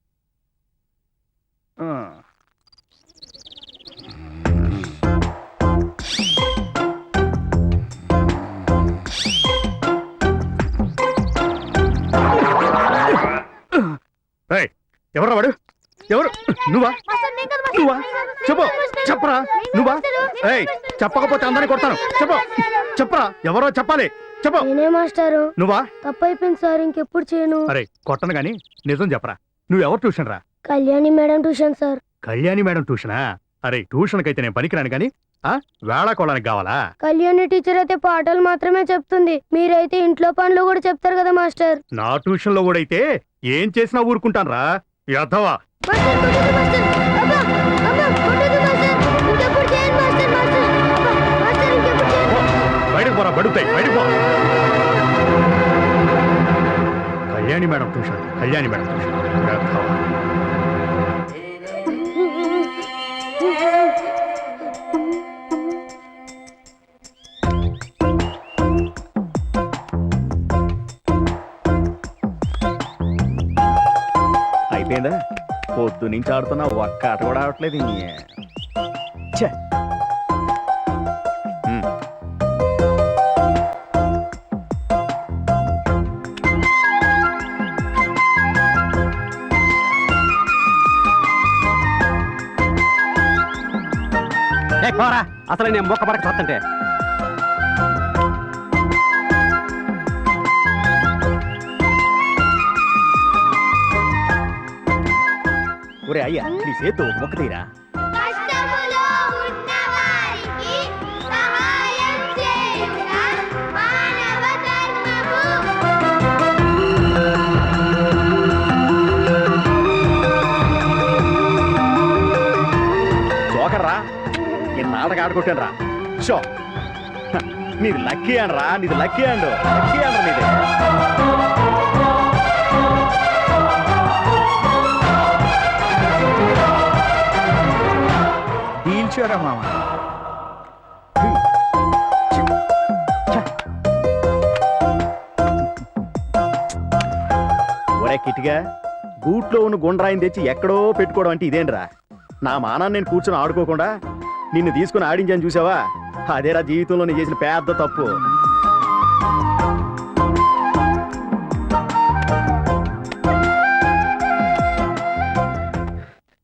B: ఎవరా వాడు? ఎవరు? నువ్వా? నువ్వా? చెప్పు, చెప్పరా? నువ్వా? చెప్పకపోతే అందరినీ కొడతాను. చెప్పు, చెప్పరా? ఎవరో చెప్పాలి. చెప్పు.
H: నేనే మాస్టారు.
B: నువ్వా?
H: తప్పైపోయింది సార్, ఇంకెప్పుడు చేయను.
B: అరే కొట్టను గాని నిజం చెప్పరా, నువ్వెవరు ట్యూషన్ రా?
H: Kalyani madam tuition sir.
B: Kalyani madam ట్యూషనా? అరే ట్యూషన్ కైతే నేను పనికిరాను గాని వేళాకోళానికి కావాలా?
H: కళ్యాణి టీచర్ అయితే పాటలు మాత్రమే చెప్తుంది, మీరైతే ఇంట్లో పనులు కూడా చెప్తారు కదా మాస్టర్.
B: నా ట్యూషన్ లో కూడా అయితే ఏం చేసినా ఊరుకుంటాను రా యథవా. బయటకు పోరా, బడుతాయి బయటకు పో. Kalyani madam tuition, Kalyani madam tuition యథవా.
G: అయిపోయిందా? పొద్దు నుంచి ఆడుతున్నా ఒక్క ఆట కూడా ఆడట్లేదు.
A: పోరా, అసలు నేను మొక్క పడక చూస్తుంటే.
G: ఒరే అయ్యా, నీ చేతు మొక్క తీరా. జోకర్రా, నాటక ఆడుకుంటాను రా. షో, నీది లక్కీ అనరా, నీది లక్కీ అండు, లక్కీ అండ్రా నీది.
B: డీల్చారా మామ?
G: ఒరే కిటిగా, గూట్లో ఉన్న గుండ్రాయిని తెచ్చి ఎక్కడో పెట్టుకోవడం అంటే ఇదేంట్రా? నా మానాన్ని నేను కూర్చొని ఆడుకోకుండా నిన్ను తీసుకుని ఆడించాను చూసావా? అదేరా జీవితంలో నేను చేసిన పెద్ద తప్పు.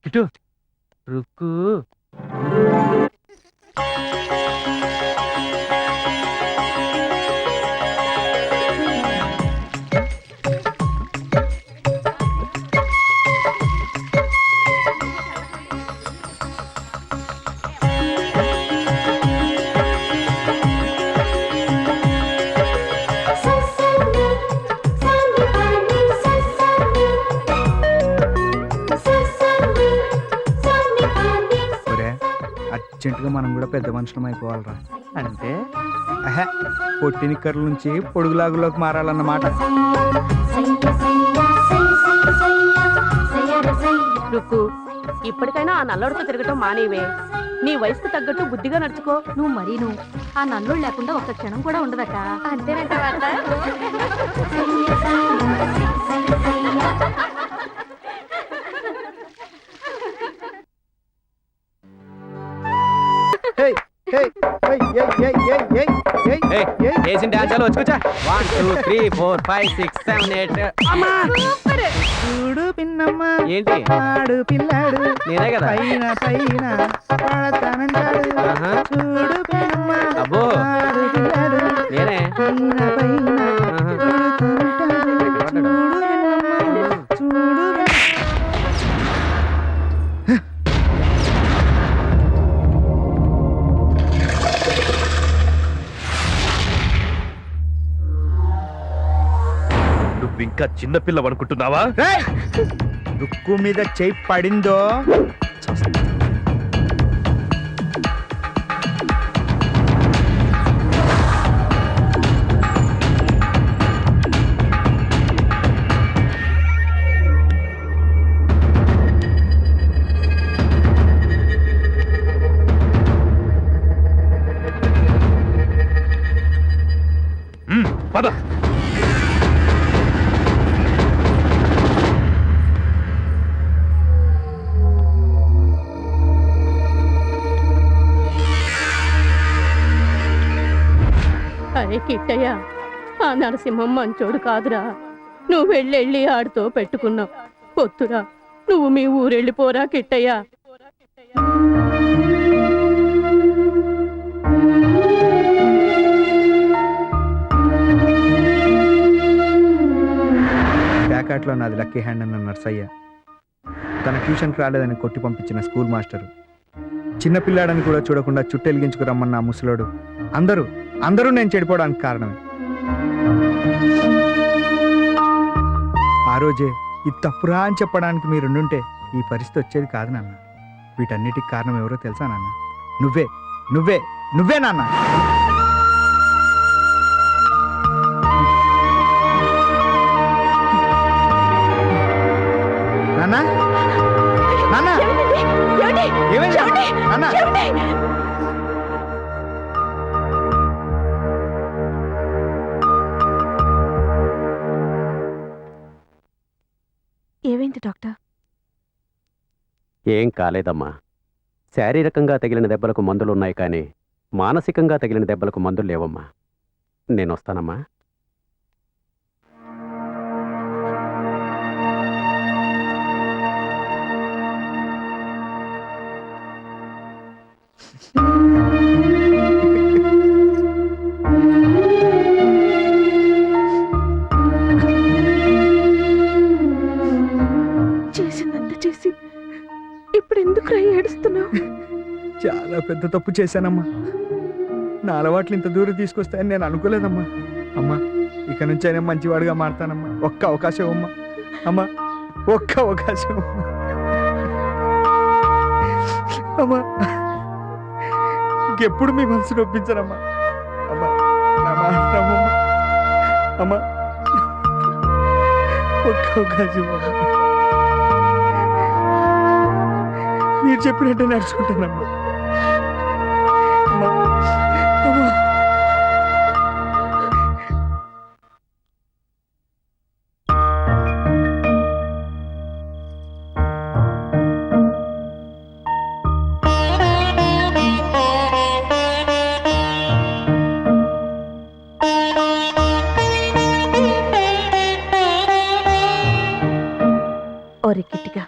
A: కిట్టు రుక్కు.
B: అర్జెంటుగా మనం కూడా పెద్ద మనుషులం అయిపోవాలరా.
A: అంటే
B: పొట్టి నిక్కర్ల నుంచి పొడుగులాగులోకి మారాలన్నమాట.
E: రుక్కు, ఇప్పటికైనా ఆ నల్లోడితో తిరగటం మానేవే. నీ వయసుకు తగ్గట్టు బుద్ధిగా నడుచుకో.
H: నువ్వు మరీను ఆ నల్లుడు లేకుండా ఒక్క క్షణం కూడా ఉండదట. అంతేనంటావా?
A: వేసిన డాన్స్ వచ్చుకోవచ్చా 1 2 3 4 5 6 7 8
B: చూడు పిన్నమ్మ
A: ఏంటి
B: ఆడు పిల్లాడు
A: నేనే కదా
B: పైన పైన పడతానంటాడు
A: ఆహా.
B: చూడు పిన్నమ్మ
A: అబ్బో
B: ఆడు పిల్లాడు
A: నేనే
B: పైన పైన
A: ఆహా.
B: పడతానంటాడు. చూడు పిన్నమ్మ చూడు
K: నువ్వు ఇంకా చిన్నపిల్లవు అనుకుంటున్నావా?
B: దుక్కు మీద చేయి పడిందో
K: పద.
M: అరే కిట్టయ్య, ఆ నరసింహం మంచోడు కాదురా. నువ్వు వెళ్ళి ఆడితో పెట్టుకున్నావు. పొత్తురా, నువ్వు మీ ఊరెళ్ళిపోరా కిట్టయ్య.
B: ప్యాకెట్లో నాది లక్కీ హ్యాండ్ అన్న నర్సయ్య, తన ట్యూషన్కి రాలేదని కొట్టి పంపించిన స్కూల్ మాస్టరు, చిన్నపిల్లాడని కూడా చూడకుండా చుట్టెలిగించుకు రమ్మన్న ఆ ముసలోడు, అందరూ నేను చెడిపోవడానికి కారణమే. ఆ రోజే ఇది తప్పురా అని చెప్పడానికి మీరుండుంటే ఈ పరిస్థితి వచ్చేది కాదు నాన్న. వీటన్నిటికి కారణం ఎవరో తెలుసా నాన్న? నువ్వే నాన్న. నాన్న నాన్న ఏమైంది నాన్న?
L: ఏమైంది డాక్టర్?
A: ఏం కాలేదమ్మా. శారీరకంగా తగిలిన దెబ్బలకు మందులున్నాయి కానీ మానసికంగా తగిలిన దెబ్బలకు మందులు లేవమ్మా. నేను వస్తానమ్మా.
L: చేసిందంతా చేసి ఇప్పుడు ఎందుకు ఏడుస్తున్నావు?
B: చాలా పెద్ద తప్పు చేశానమ్మా. నా అలవాట్లు ఇంత దూరం తీసుకొస్తాయని నేను అనుకోలేదమ్మా. అమ్మా, ఇక నుంచి అయినా మంచివాడిగా మారతానమ్మా. ఒక్క అవకాశం అమ్మా. అమ్మా, ఒక్క అవకాశం అమ్మా. ఇంకెప్పుడు మీ మనసు నొప్పించనమ్మా. అమ్మా, నా మాట నమ్మమ్మా. అమ్మా, ఒక్క అవకాశం అమ్మా. మీరు చెప్పినట్టే నడుచుకుంటానమ్మా. అమ్మా, అమ్మా.
L: ఓరి కిట్టిగా,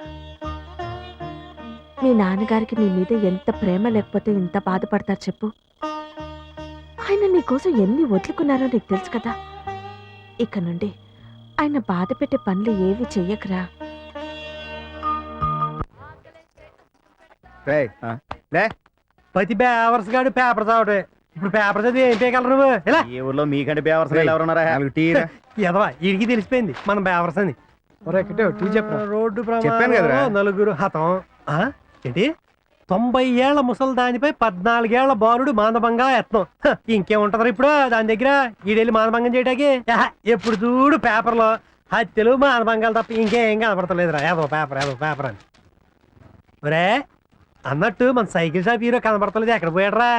L: మీ నాన్నగారికి నీ మీద ఎంత ప్రేమ లేకపోతే ఇంత బాధపడతారు చెప్పు. ఆయన నీకోసం ఎన్ని వదులుకున్నారో నీకు తెలుసు కదా. ఇక నుండి ఆయన బాధ పెట్టే పనులు ఏవి చెయ్యకురా.
C: ప్రతి పేపర్స్ గాడు పేపర్ చదవటే. ఇప్పుడు పేపర్ చదివి ఏం పేయగలరు నువ్వు? ఇలా
G: ఈ ఊర్లో మీకంటే పేపర్స్ ఎవరున్నారా?
C: ఎదవా వీడికి తెలిసిపోయింది మనం పేపర్స్ అని. రోడ్డు
B: చెప్పాను కదరా.
C: ప్రమాదంలో నలుగురు హతం. ఏంటి 90 ఏళ్ల ముసలి దానిపై 14 ఏళ్ల బాలుడు మానభంగా యత్నం. ఇంకేముంటది ఇప్పుడు దాని దగ్గర? ఈడెళ్ళి మానభంగం చేయటానికి ఎప్పుడు చూడు పేపర్లో హత్యలు మానభంగాలు తప్ప ఇంకేం కనపడతలేదురా. ఏదో పేపర్ అని. ఒరే అన్నట్టు మన సైకిల్ షాప్ హీరో కనపడతలేదు, ఎక్కడ పోయాడరా?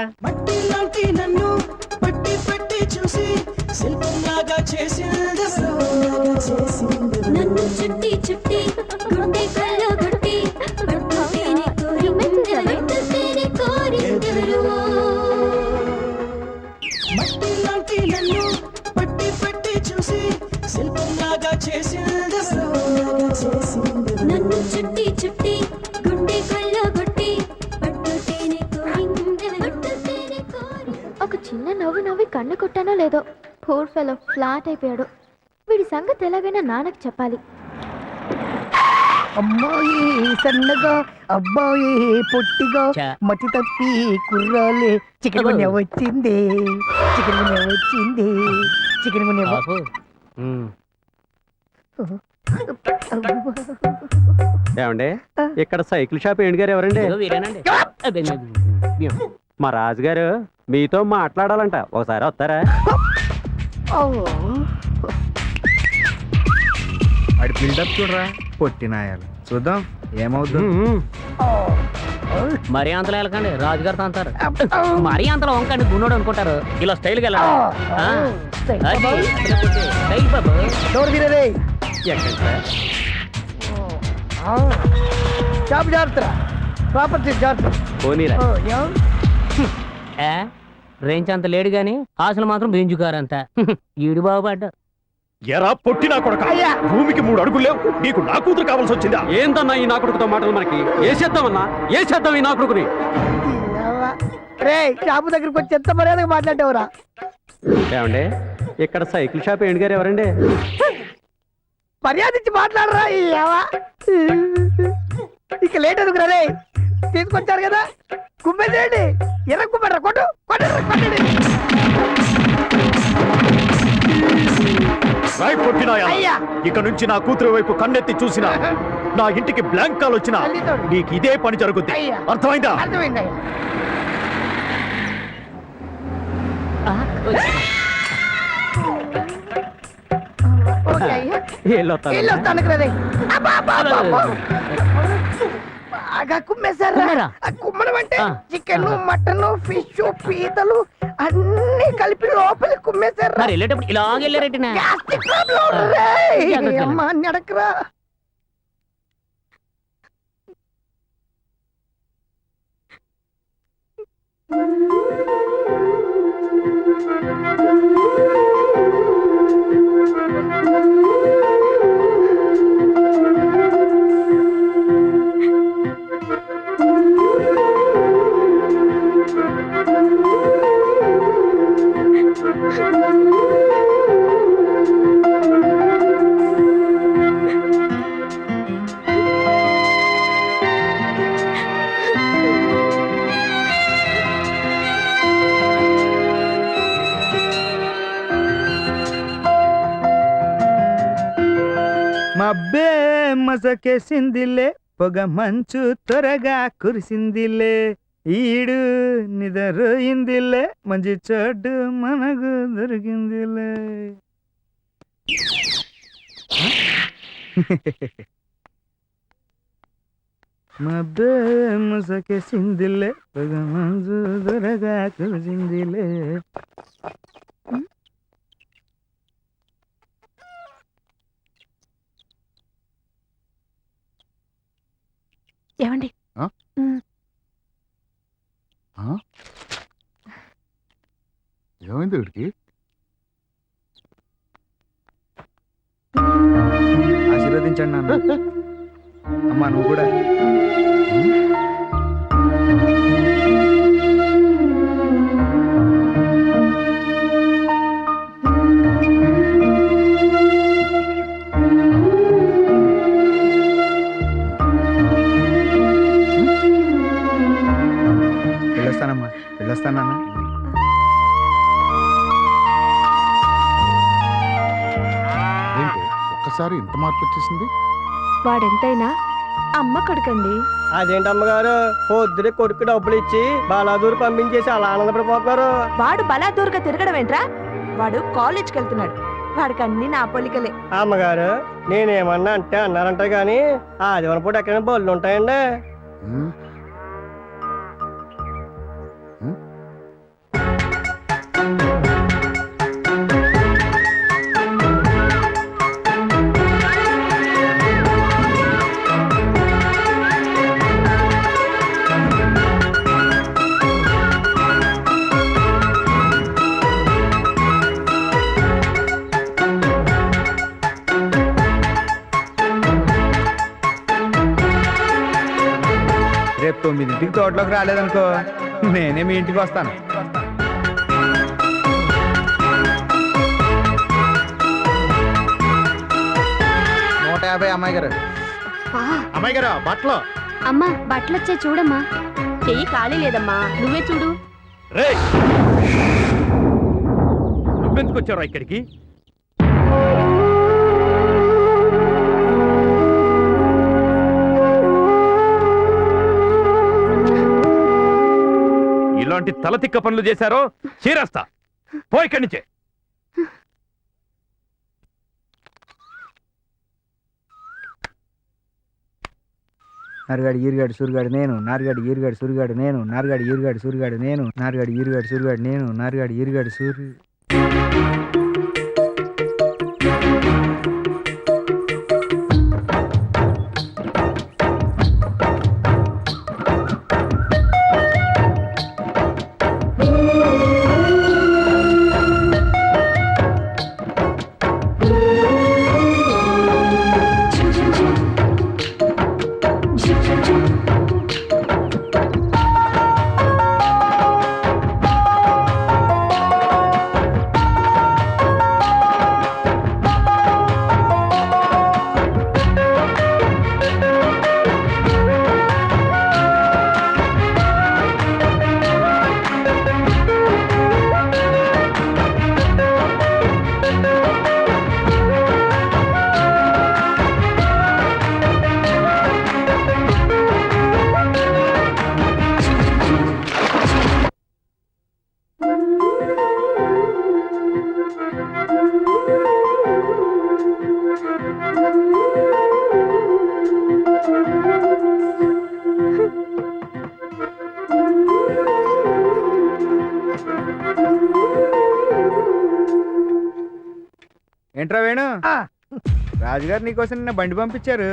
H: నన్ను చుట్టి చుట్టి గుండె కళ్ళ గుట్టి పట్టుతేనే కోరి కోరిందెవరు చుట్టి చుట్టి గుండె కొల్లగొట్టి పట్టు తేనె ఒక చిన్న నవ్వు నవ్వి కన్ను కొట్టానో లేదో పూర్ ఫెలో ఫ్లాట్ అయిపోయాడు. వీడి సంగతి ఎలాగైనా నాన్నకి చెప్పాలి.
F: అమ్మాయి సన్నగా అబ్బాయి పొట్టిగా మతి తప్పి కుర్రాలే చికెన్ గున్య వచ్చింది చికెన్ గున్య వచ్చింది చికెన్ గున్య
A: ఏమండి ఇక్కడ సైకిల్ షాప్ ఏంటి గారు ఎవరండి? మా రాజుగారు మీతో మాట్లాడాలంట, ఒకసారి వస్తారా?
B: వాడి బిల్డప్ చూడరా, పొట్టినాయాలు. చూద్దాం ఏమవుతుంది.
E: మరీ అంతలో వెళ్ళకండి, రాజుగారితో అంటారు. మరీ అంతలో వంకండి, గున్నోడు అనుకుంటారు. ఇలా స్టైల్కి వెళ్ళండి. రేంజ్ అంత లేడు గాని ఆశలు మాత్రం బెంజుకారంత. ఈడు బాగుపడ్డా.
K: ఎరా పొట్టినా కొడక, భూమికి 3 అడుగులు లేవు, నీకు నా కూతురు కావాల్సి వచ్చిందా?
A: ఏందన్నా ఈ నా కొడుకుతో మాటలు మనకి? ఏ చేద్దామన్నా, ఏ చేద్దాం ఈ నా కొడుకుని?
F: షాపు దగ్గరికి వచ్చి ఎంత మర్యాదగా మాట్లాడేవరా?
A: ఏమండి ఇక్కడ సైకిల్ షాప్ ఏంటి గారు ఎవరండి?
F: మర్యాద ఇచ్చి మాట్లాడరా. ఇక లేట్ ఎందుకు రే, తీసుకొచ్చారు కదా, కుమ్మేసేయండి. ఎర్ర కుమ్మరా, కొట్టు కొట్టండి.
K: ఇక నుంచి నా కూతురు వైపు కన్నెత్తి చూసినా, నా ఇంటికి బ్లాంక్ కాల్ వచ్చినా నీకు ఇదే పని జరుగుద్ది, అర్థమైందా?
F: బాగా కుమ్మేశారా? కుమ్మడం అంటే చికెన్, మటన్, ఫిష్, పీతలు అన్ని కలిపి లోపలి కుమ్మేశారా?
E: వెళ్ళేటప్పుడు ఇలాగెళ్ళారేంటి?
F: అమ్మా నడకరా.
B: మబ్బే మసకేసిందిలే, పొగ మంచు త్వరగా కురిసిందిలే, ఈడు నిద్రయిందిలే, మంచి చోటు మనకు దొరికిందిలే. మబ్బే మసకేసిందిలే, పొగ మంచు త్వరగా కురిసిందిలే.
L: ఏమండి
J: ఏమైంది వీడికి?
B: ఆశీర్వదించండి నాన్న. అమ్మా నువ్వు కూడా. వెళ్ళొస్తానమ్మా, వెళ్ళొస్తానన్నా.
J: ఏంటి ఒక్కసారి ఇంత మార్పు వచ్చేసింది?
L: వాడెంతైనా అమ్మ కొడుకండి.
C: అదేంటమ్మగారు, పొద్దునే కొడుకు డబ్బులు ఇచ్చి బాలాదూరు పంపించేసి అలా ఆనందపడిపోతున్నారు.
L: వాడు బలాదూరుగా తిరగడం ఏంట్రా? వాడు కాలేజ్కి వెళ్తున్నాడు. వాడికి అన్ని నా పోలికలే.
C: అమ్మగారు నేనేమన్నా అంటే అన్నారంట గాని ఆదివారం పూట ఎక్కడైనా బళ్ళు ఉంటాయండి?
B: రేపు 9ంటికి తోటలోకి రాలేదనుకో నేనే మీ ఇంటికి వస్తాను.
F: అమ్మాయి గారు
J: అమ్మాయి గారు బట్టలు
H: అమ్మా బట్టలు వచ్చే చూడమ్మా.
E: చెయ్యి ఖాళీ లేదమ్మా, నువ్వే చూడు.
K: నువ్వెందుకు వచ్చారా ఇక్కడికి? ఇలాంటి తలతిక్క పనులు చేశారో చీరేస్తా. పో ఇక్కడి నుంచే.
B: నారుగాడు ఈరుగాడు సూరుగాడు నేను, నారుగాడు ఈరుగాడు సూరుగాడు నేను, నారుగాడు ఈరుగాడు సూరుగాడు నేను, నారుగాడు ఈరుగాడు సూరుగాడు నేను, నారుగాడు ఈరుగాడు సూరు. ఏంట్రా వేణు, రాజుగారు నీకోసం నిన్న బండి పంపించారు.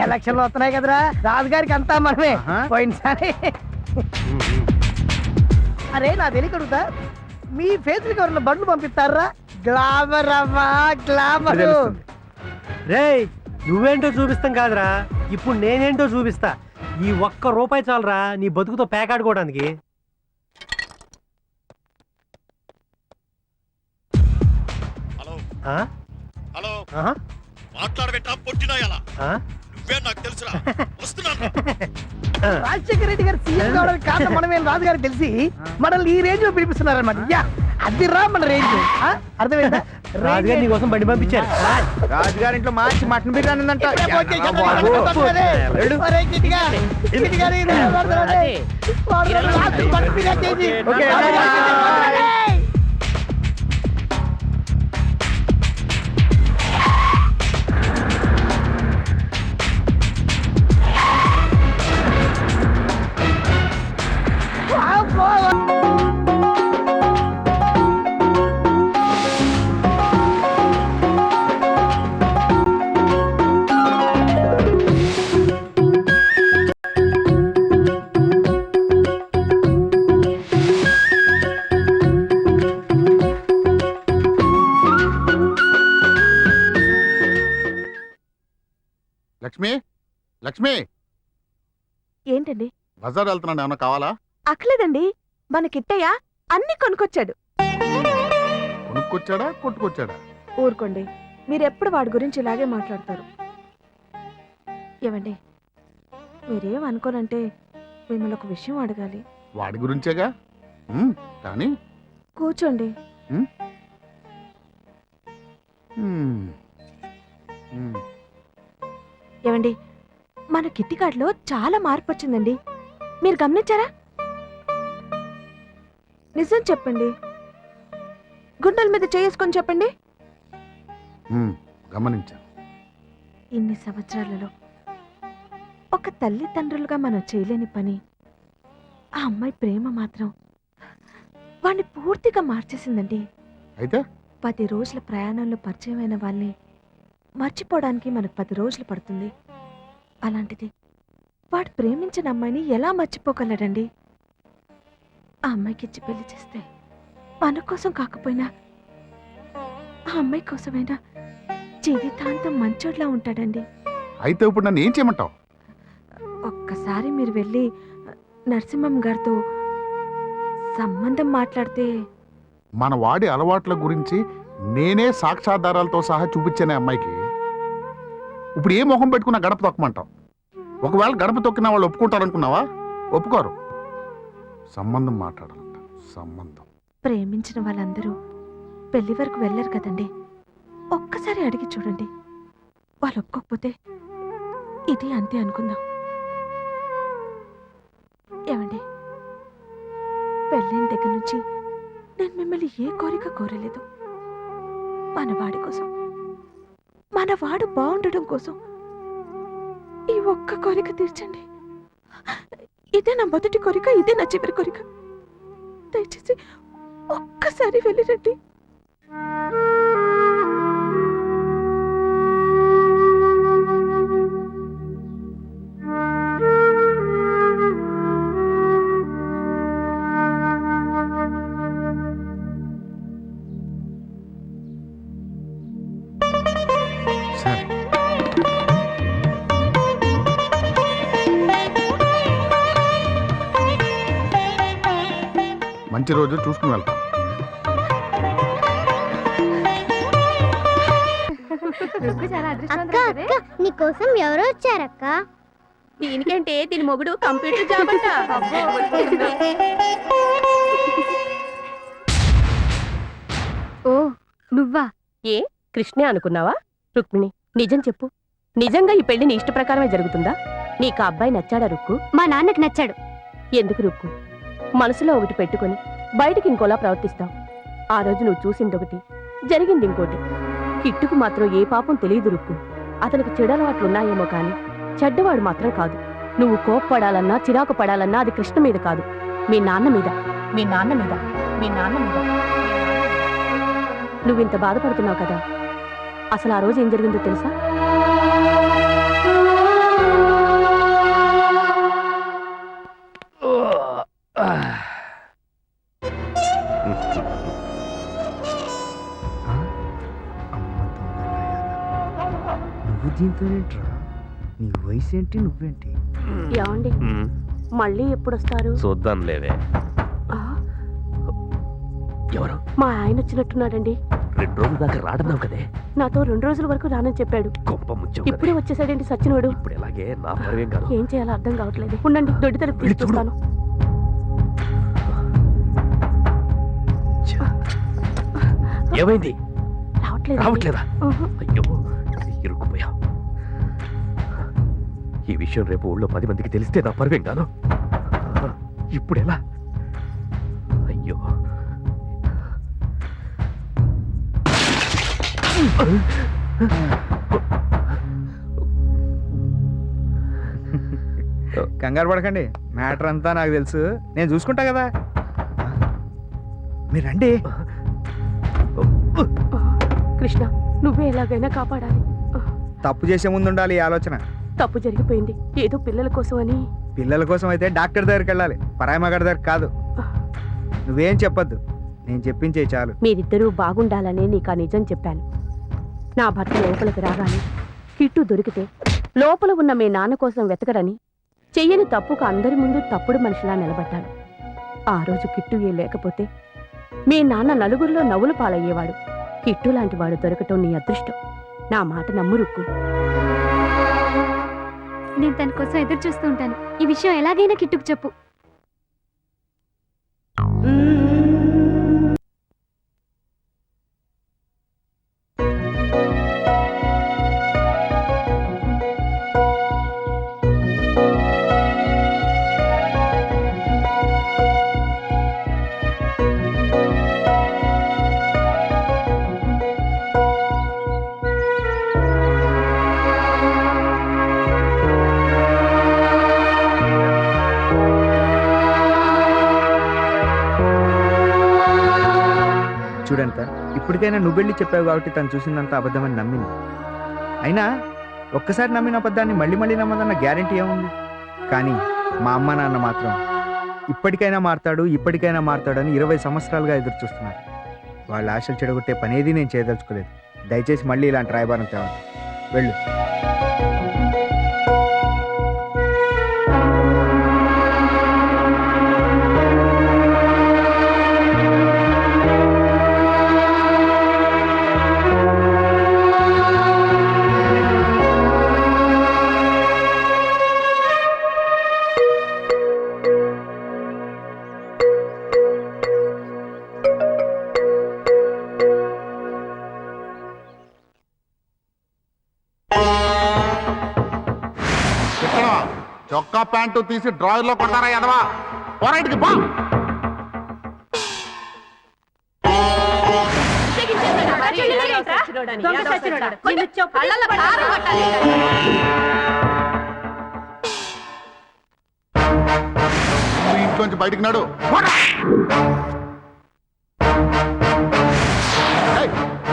F: ఎలక్షన్లు వస్తున్నాయి కదరా, రాజుగారికి అంతా మనమే. పోయినసారి అరే నా తెలియకడుగుతా, మీ ఫేస్లకి ఎవరన్నా బండ్లు పంపిస్తారా? గ్లామర్ అమ్మా గ్లామర్.
C: రేయ్ నువ్వేంటో చూపిస్తాం కాదురా, ఇప్పుడు నేనేంటో చూపిస్తా. ఈ ₹1 చాలరా నీ బతుకుతో పేకాడుకోవడానికి.
J: హలో మాట్లాడబెట్టా పొట్టినా ఎలా నువ్వే నాకు తెలుసురా, వస్తున్నాను.
F: రాజశేఖర రెడ్డి గారు సీఎం కావడానికి కారణం మనమేం రాజుగారికి తెలిసి మనల్ని ఈ రేంజ్ లో పిలిపిస్తున్నారన్నమాట. అది రా మన రేంజ్. అర్థమైందా?
C: రాజుగారు నీ కోసం బండి పంపించారు.
B: రాజుగారి ఇంట్లో మంచి మటన్ బిర్యానీ ఉందంట.
J: లక్ష్మి లక్ష్మి
L: ఏంటండి?
J: బజార్ వెళ్తున్నాను, ఏమన్నా కావాలా?
L: అక్కలేదండి, మన కిట్టయ్య అన్ని కొనుక్కొచ్చాడు.
J: కొనుక్కొచ్చాడా కొట్టుకొచ్చాడా?
L: ఊరుకోండి, మీరెప్పుడు వాడి గురించి ఇలాగే మాట్లాడతారు. ఏమండి, మీరేం అనుకోనంటే మిమ్మల్ని ఒక విషయం అడగాలి.
J: వాడి గురించేగా, కానీ
L: కూర్చోండి. ఏమండి, మన కిట్టికాడ్లో చాలా మార్పు వచ్చిందండి. మీరు గమనించారా? నిజం చెప్పండి, గుండెల మీద చేసుకొని చెప్పండి.
J: గమనించా.
L: ఇన్ని సంవత్సరాలలో ఒక తల్లిదండ్రులుగా మనం చేయలేని పని ఆ అమ్మాయి ప్రేమ మాత్రం వాణ్ణి పూర్తిగా మార్చేసిందండి.
J: అయితే
L: 10 రోజుల ప్రయాణంలో పరిచయమైన వాళ్ళని మర్చిపోవడానికి మనకు 10 రోజులు పడుతుంది. అలాంటిది వాడు ప్రేమించిన అమ్మాయిని ఎలా మర్చిపోగలడండి? ఆ అమ్మాయికి ఇచ్చి పెళ్లి చేస్తే మన కోసం కాకపోయినా ఆ అమ్మాయి కోసమైనా జీవితాంతం మంచోడ్లా ఉంటాడండి.
J: అయితే ఇప్పుడు నన్ను ఏం చేయమంటావు?
L: ఒక్కసారి మీరు వెళ్ళి నరసింహం గారితో సంబంధం మాట్లాడితే.
J: మన వాడి అలవాట్ల గురించి నేనే సాక్ష్యాధారాలతో సహా చూపించానే అమ్మాయికి. ఇప్పుడు ఏ మొహం పెట్టుకున్నా గడప తొక్కమంటావు? ఒకవేళ గడప తొక్కినా వాళ్ళు ఒప్పుకుంటారనుకున్నావా? ఒప్పుకోరు. సంబంధం మాట్లాడాలంట. సంబంధం.
L: ప్రేమించిన వాళ్ళందరూ పెళ్లి వరకు వెళ్ళరు కదండి. ఒక్కసారి అడిగి చూడండి. వాళ్ళు ఒప్పుకోకపోతే ఇది అంతే అనుకుందాం. ఏమండి, పెళ్ళైన దగ్గర నుంచి నేను మిమ్మల్ని ఏ కోరిక కోరలేదు. మన వాడి కోసం, మన వాడు బాగుండడం కోసం ఈ ఒక్క కోరిక తీర్చండి. ఇదే నా మొదటి కోరిక, ఇదే నా చివరి కోరిక. దయచేసి ఒక్కసారి వెళ్ళిరండి.
J: సరే, మంచి రోజు చూసుకుని వెళ్తాం.
H: అక్క అక్క నీకోసం ఎవరో వచ్చారక్క.
M: దీనికంటే దీని మొగుడు కంప్యూటర్ జాబ్ అంట.
H: ఓ నువ్వా?
M: ఏ కృష్ణే అనుకున్నావా? రుక్మిణి, నిజం చెప్పు. నిజంగా ఈ పెళ్లి నీ ఇష్ట ప్రకారమే జరుగుతుందా? నీకు ఆ అబ్బాయి నచ్చాడా రుక్కు?
H: మా నాన్నకి నచ్చాడు.
M: ఎందుకు రుక్కు మనసులో ఒకటి పెట్టుకొని బయటికి ఇంకోలా ప్రవర్తిస్తావు? ఆ రోజు నువ్వు చూసింది ఒకటి, జరిగింది ఇంకోటి. కిట్టుకు మాత్రం ఏ పాపం తెలియదు రుక్కు. అతనికి చెడలవాట్లున్నాయేమో కాని చెడ్డవాడు మాత్రం కాదు. నువ్వు కోప్పడాలన్నా చిరాకు పడాలన్నా అది కృష్ణ మీద కాదు, మీ నాన్న మీద. మీ నాన్న మీద, మీ నాన్న మీద. నువ్వింత బాధపడుతున్నావు కదా, అసలు ఆ రోజు ఏం జరిగిందో తెలుసా?
B: నువ్వు దీంతోనేంట్రా? నీ వయసు ఏంటి, నువ్వేంటి?
M: ఏమండి, మళ్ళీ ఎప్పుడొస్తారు?
K: చూద్దాం లేవే. ఎవరు?
M: మా ఆయన వచ్చినట్టున్నాడండి.
K: 2 రోజుల దాకా రాడన్నావు కదే.
M: నాతో 2 రోజుల వరకు రానని చెప్పాడు.
K: గొప్ప ముచ్చం.
M: ఇప్పుడే వచ్చేసాడండి సచ్చినోడు.
K: ఇప్పుడు ఎలాగే నా పర్వేం కాదు.
M: ఏం చేయాలో అర్థం కావట్లేదు. ఉండండి, దొడ్డి తలుపు తీసి చూస్తాను.
K: ఏమైంది?
M: రావట్లేదా?
K: అయ్యో, ఇరుక్కుపోయా. ఈ విషయం రేపు ఊళ్ళో 10 మందికి తెలిస్తే నా పర్వేం కాదు. ఇప్పుడు ఎలా? అయ్యో,
B: కంగారు పడకండి, మ్యాటర్ అంతా నాకు తెలుసు. నేను చూసుకుంటా కదా. మీరు రండి.
M: కృష్ణ, నువ్వే ఎలాగైనా కాపాడాలి.
B: తప్పు చేసే ముందు ఉండాలి ఈ ఆలోచన.
M: తప్పు జరిగిపోయింది, ఏదో పిల్లల కోసం అని.
B: పిల్లల కోసం అయితే డాక్టర్ దగ్గరికి వెళ్ళాలి, పరాయి మగాడి దగ్గరికి కాదు. నువ్వేం చెప్పొద్దు, నేను చెప్పించే చాలు.
M: మీరిద్దరూ బాగుండాలనే నీకు ఆ నిజం చెప్పాను. నా భర్త లోపలికి రాగానే కిట్టు దొరికితే లోపల ఉన్న మీ నాన్న కోసం వెతకరని చెయ్యని తప్పుకు అందరి ముందు తప్పుడు మనిషిలా నిలబడ్డాను. ఆ రోజు కిట్టు లేకపోతే మీ నాన్న నలుగురిలో నవ్వులు పాలయ్యేవాడు. కిట్టు లాంటి వాడు దొరకటం నీ అదృష్టం. నా మాట నమ్ము రుక్కు.
H: నేను తన కోసం ఎదురు చూస్తూ ఉంటాను. ఈ విషయం ఎలాగైనా కిట్టుకు చెప్పు.
B: చూడంత ఇప్పటికైనా నువ్వు వెళ్ళి చెప్పావు కాబట్టి తను చూసిందంతా అబద్ధమని నమ్మింది. అయినా ఒక్కసారి నమ్మిన అబద్ధాన్ని మళ్ళీ మళ్ళీ నమ్మదన్న గ్యారెంటీ ఏముంది? కానీ మా అమ్మ నాన్న మాత్రం ఇప్పటికైనా మారతాడు, ఇప్పటికైనా మారతాడని 20 సంవత్సరాలుగా ఎదురు చూస్తున్నారు. వాళ్ళ ఆశలు చెడగొట్టే పనేది నేను చేయదలుచుకోలేదు. దయచేసి మళ్ళీ ఇలాంటి రాయబారం తేవాలి. వెళ్ళు.
J: ప్యాంటు తీసి డ్రాయర్ లో కొడతారా ఎదవా? పోరాటికి బా. ఇంట్లోంచి బయటికి నాడు.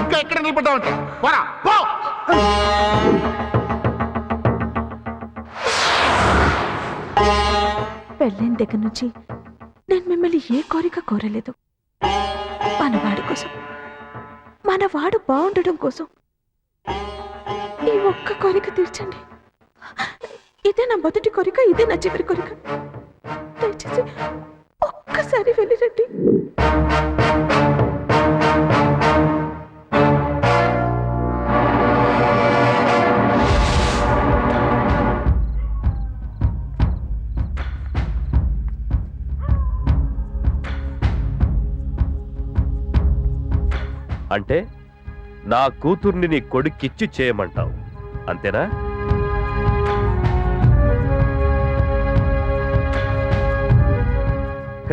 J: ఇంకా ఎక్కడ నిలబడ్డావంటే పోరా పో.
L: పెళ్ళైన దగ్గర నుంచి నేను మిమ్మల్ని ఏ కోరిక కోరలేదు. మనవాడి కోసం, మనవాడు బాగుండడం కోసం ఈ ఒక్క కోరిక తీర్చండి. ఇదే నా మొదటి కోరిక, ఇదే నా చివరి కోరిక. దయచేసి ఒక్కసారి వెళ్ళిరండి.
K: అంటే నా కూతుర్ని నీ కొడుక్కిచ్చి చేయమంటావు, అంతేనా?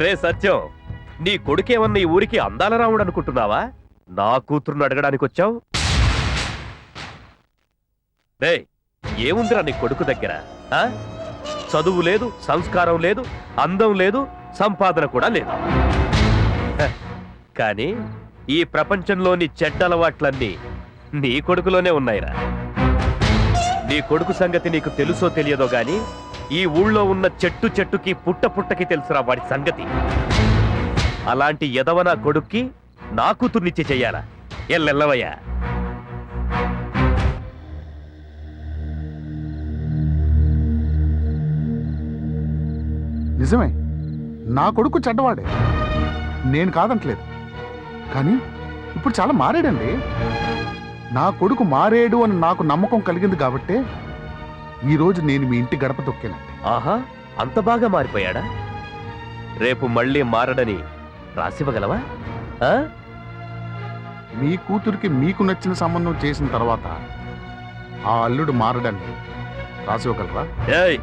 K: రే సత్యం, నీ కొడుకేమన్నా ఈ ఊరికి అందాల రాముడు అనుకుంటున్నావా? నా కూతుర్ని అడగడానికి వచ్చావు? రే, ఏముందిరా నీ కొడుకు దగ్గర? చదువు లేదు, సంస్కారం లేదు, అందం లేదు, సంపాదన కూడా లేదు. కానీ ఈ ప్రపంచంలోని చెడ్డ అలవాట్లన్నీ నీ కొడుకులోనే ఉన్నాయిరా. నీ కొడుకు సంగతి నీకు తెలుసో తెలియదో గాని ఈ ఊళ్ళో ఉన్న చెట్టు చెట్టుకి పుట్ట పుట్టకి తెలుసురా వాడి సంగతి. అలాంటి ఎదవ నా కొడుక్కి నా కూతుర్నిచ్చి చెయ్యాలా? ఎల్లెల్లవయ్యా.
J: నిజమే, నా కొడుకు చెడ్డవాడే, నేను కాదంటలేదు. కానీ ఇప్పుడు చాలా మారాడండి. నా కొడుకు మారాడు అని నాకు నమ్మకం కలిగింది కాబట్టే ఈరోజు నేను మీ ఇంటి గడప తొక్కానండి.
K: ఆహా, అంత బాగా మారిపోయాడా? రేపు మళ్ళీ మారడని రాసివ్వగలవా?
J: మీ కూతురికి మీకు నచ్చిన సంబంధం చేసిన తర్వాత ఆ అల్లుడు మారడని రాసివ్వగలరా?
K: ఏయ్,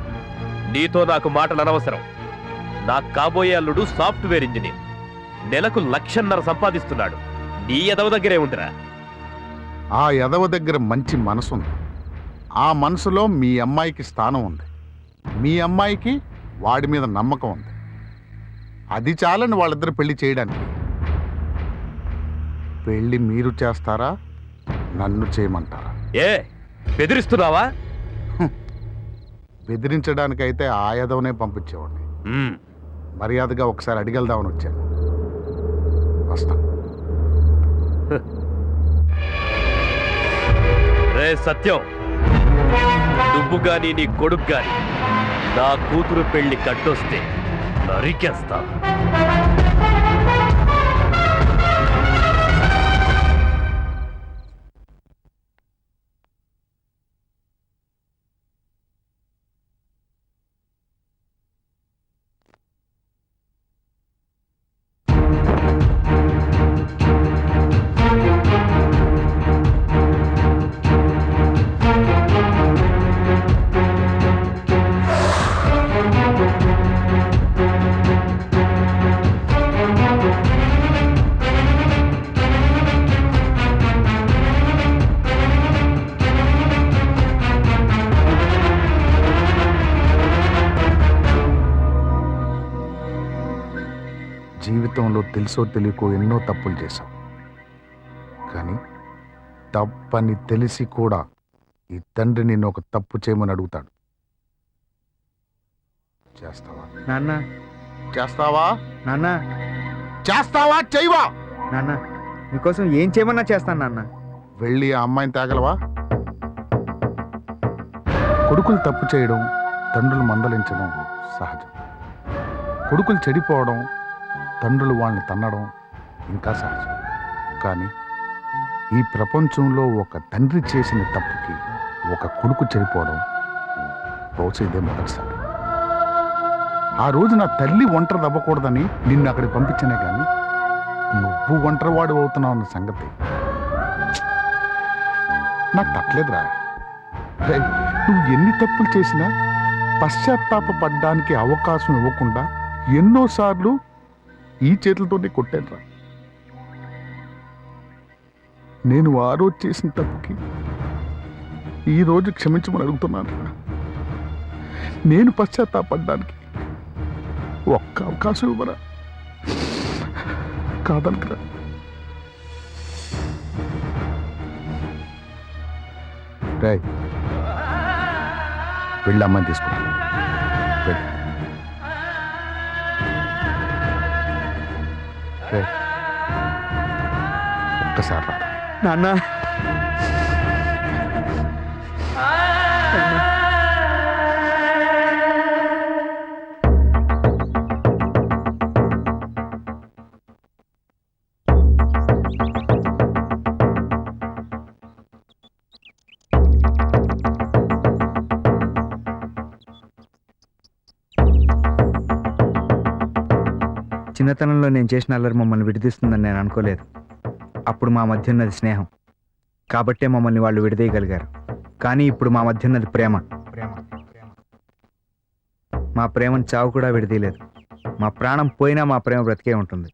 K: నీతో నాకు మాటలు అనవసరం. నాకు కాబోయే అల్లుడు సాఫ్ట్వేర్ ఇంజనీర్, నెలకు 1,50,000 సంపాదిస్తున్నాడు. నీ ఎదవ దగ్గరే ఉందిరా.
J: ఆ ఎదవ దగ్గర మంచి మనసుంది. ఆ మనసులో మీ అమ్మాయికి స్థానం ఉంది. మీ అమ్మాయికి వాడి మీద నమ్మకం ఉంది. అది చాలని వాళ్ళిద్దరు పెళ్లి చేయడానికి. పెళ్లి మీరు చేస్తారా, నన్ను చేయమంటారా?
K: ఏ బెదిరిస్తున్నావా?
J: బెదిరించడానికైతే ఆ ఎదవనే పంపించేవాడిని. మర్యాదగా ఒకసారి అడిగెళ్దామని వచ్చాను. వస్తా.
K: రే సత్యం, నువ్వు గాని నీ కొడుకు గాని నా కూతురు పెళ్లి కట్టొస్తే నరికేస్తా.
J: జీవితంలో తెలుసో తెలియకో ఎన్నో తప్పులు చేశాం. కానీ తప్పని తెలిసి కూడా ఈ తండ్రి నిన్ను ఒక తప్పు చేయమని అడుగుతాడు. చేస్తావా
B: నాన్న?
J: చేస్తావా
B: నాన్న?
J: చేస్తావా చేయవా?
B: నాన్న, నీకోసం ఏం చేయమన్నా చేస్తాను నాన్న.
J: వెళ్ళి ఆ అమ్మాయిని తేగలవా? కొడుకులు తప్పు చేయడం, తండ్రులు మందలించడం సహజం. కొడుకులు చెడిపోవడం, తండ్రులు వాళ్ళని తన్నడం ఇంకా సహజం. కానీ ఈ ప్రపంచంలో ఒక తండ్రి చేసిన తప్పుకి ఒక కొడుకు చెడిపోవడం బహుశా ఇదే మొదటిసారి. ఆ రోజు నా తల్లి ఒంటరి దవ్వకూడదని నిన్ను అక్కడికి పంపించనే కానీ నువ్వు ఒంటరివాడు అవుతున్నావు అన్న సంగతి నాకు తట్టలేదురా. నువ్వు ఎన్ని తప్పులు చేసినా పశ్చాత్తాపపడ్డానికి అవకాశం ఇవ్వకుండా ఎన్నోసార్లు ఈ చేతులతోనే కొట్టానురా. నేను ఆ రోజు చేసిన తప్పుకి ఈ రోజు క్షమించమని అడుగుతున్నాను. నేను పశ్చాత్తాపడ్డానికి ఒక్క అవకాశం ఇవ్వరా, కాదనుకురా. రేయ్, వెళ్ళి అమ్మాయిని తీసుకురా. వెళ్ళి. రేయ్, ఒక్కసారి రా.
B: నాన్న చిన్నతనంలో నేను చేసిన అల్లరి మమ్మల్ని విడదీస్తుందని నేను అనుకోలేదు. అప్పుడు మా మధ్య ఉన్నది స్నేహం, కాబట్టే మమ్మల్ని వాళ్ళు విడదీయగలిగారు. కానీ ఇప్పుడు మా మధ్య ఉన్నది ప్రేమ. మా ప్రేమను చావు కూడా విడదీయలేదు. మా ప్రాణం పోయినా మా ప్రేమ బ్రతికే ఉంటుంది.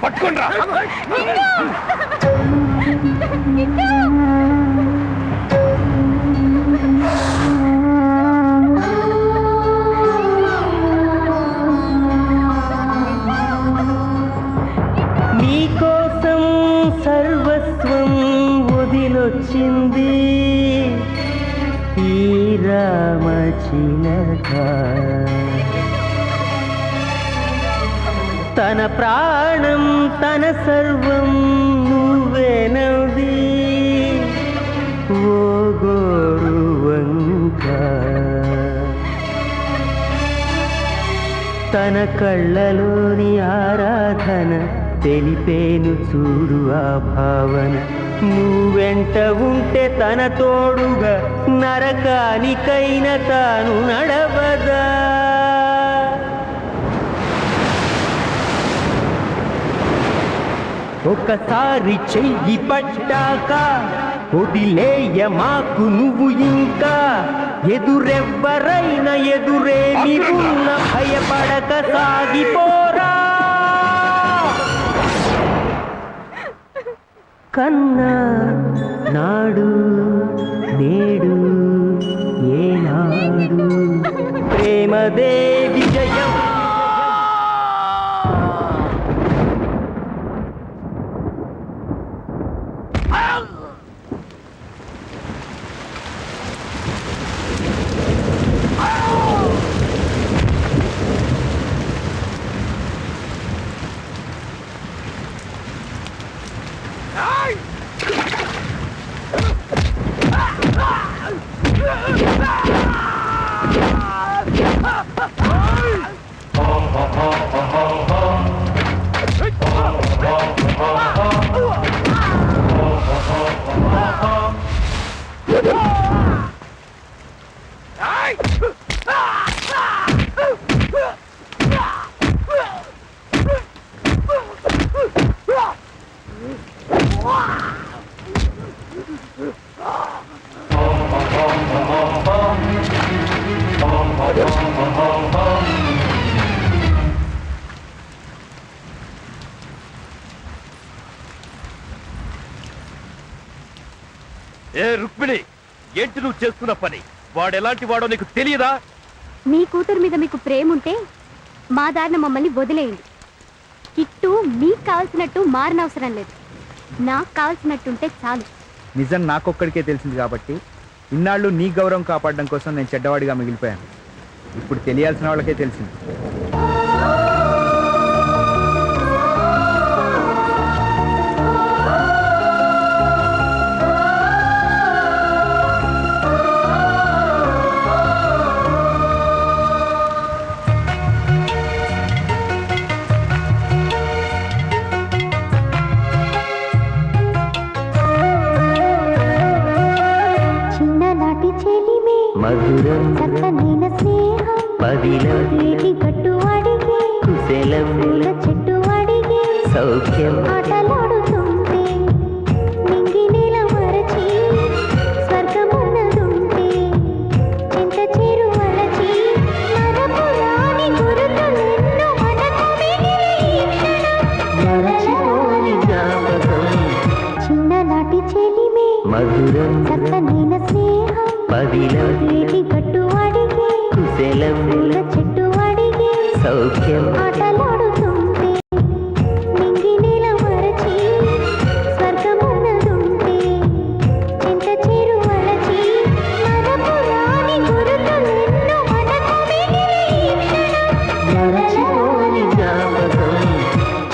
J: పట్టుకోండ్రా.
N: వచ్చింది ఈ రామచిలక. తన ప్రాణం తన సర్వం నువ్వేనది ఓ గోరువంక. తన కళ్ళలోని ఆరాధన తెలిపేను చూడు ఆ భావన. నువ్వెంట ఉంటే తన తోడుగా నరకానికైన తాను నడవదా. ఒకసారి చెయ్యి పట్టాక వదిలేయ మాకు నువ్వు ఇంకా. ఎదురెవ్వరైనా ఎదురేమి ఉన్న భయపడక సాగిపోరా. కన్నా నాడు నేడు ఏనాడు ప్రేమదే విజయం.
K: ఏ రుక్మిణి, ఏంటి నువ్వు చేస్తున్న పని? వాడెలాంటి వాడో నీకు తెలియదా?
H: మీ కూతురు మీద మీకు ప్రేమ ఉంటే మా దారిన మమ్మల్ని వదిలేయండి. కిట్టు మీకు కావాల్సినట్టు మారనవసరం లేదు. నాకు కావాల్సినట్టుంటే చాలు.
B: నిజం నాకొక్కడికే తెలిసింది కాబట్టి ఇన్నాళ్ళు నీ గౌరవం కాపాడడం కోసం నేను చెడ్డవాడిగా మిగిలిపోయాను. ఇప్పుడు తెలియాల్సిన వాళ్ళకే తెలిసింది.
N: మధురం చక్కనైన స్నేహం పదిలో వీటి గట్టు అడిగి కుశలం చెట్టు అడిగి సౌఖ్యం ఆటలాడుతుంటే నింగి నేల మరచి స్వర్గమున్నదుంటే చింత చేరు వలచి మరపురాని గురుతులెన్నో మనకు మరచిపోని జ్ఞాపకం చిన్ననాటి చెలిమే మధురం చక్కనైన స్నేహం పదిలో వీటి గట్టు అడిగి కుశలం చెట్టు అడిగి సౌఖ్యం ఆటలాడుతుంటే నింగి నేల మరచి స్వర్గమున్నదుంటే చింత చేరు వలచి మరపురాని గురుతులెన్నో మనకు మరచిపోని జ్ఞాపకం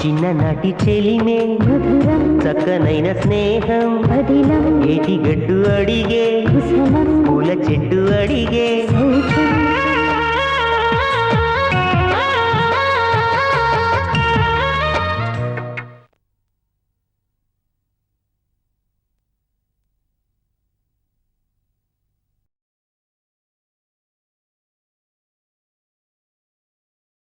N: చిన్ననాటి చెలిమే మధురం చక్కనైన స్నేహం పదిలం ఏటి గట్టు అడిగే కుశలం పూల చెట్టు అడిగే సౌఖ్యం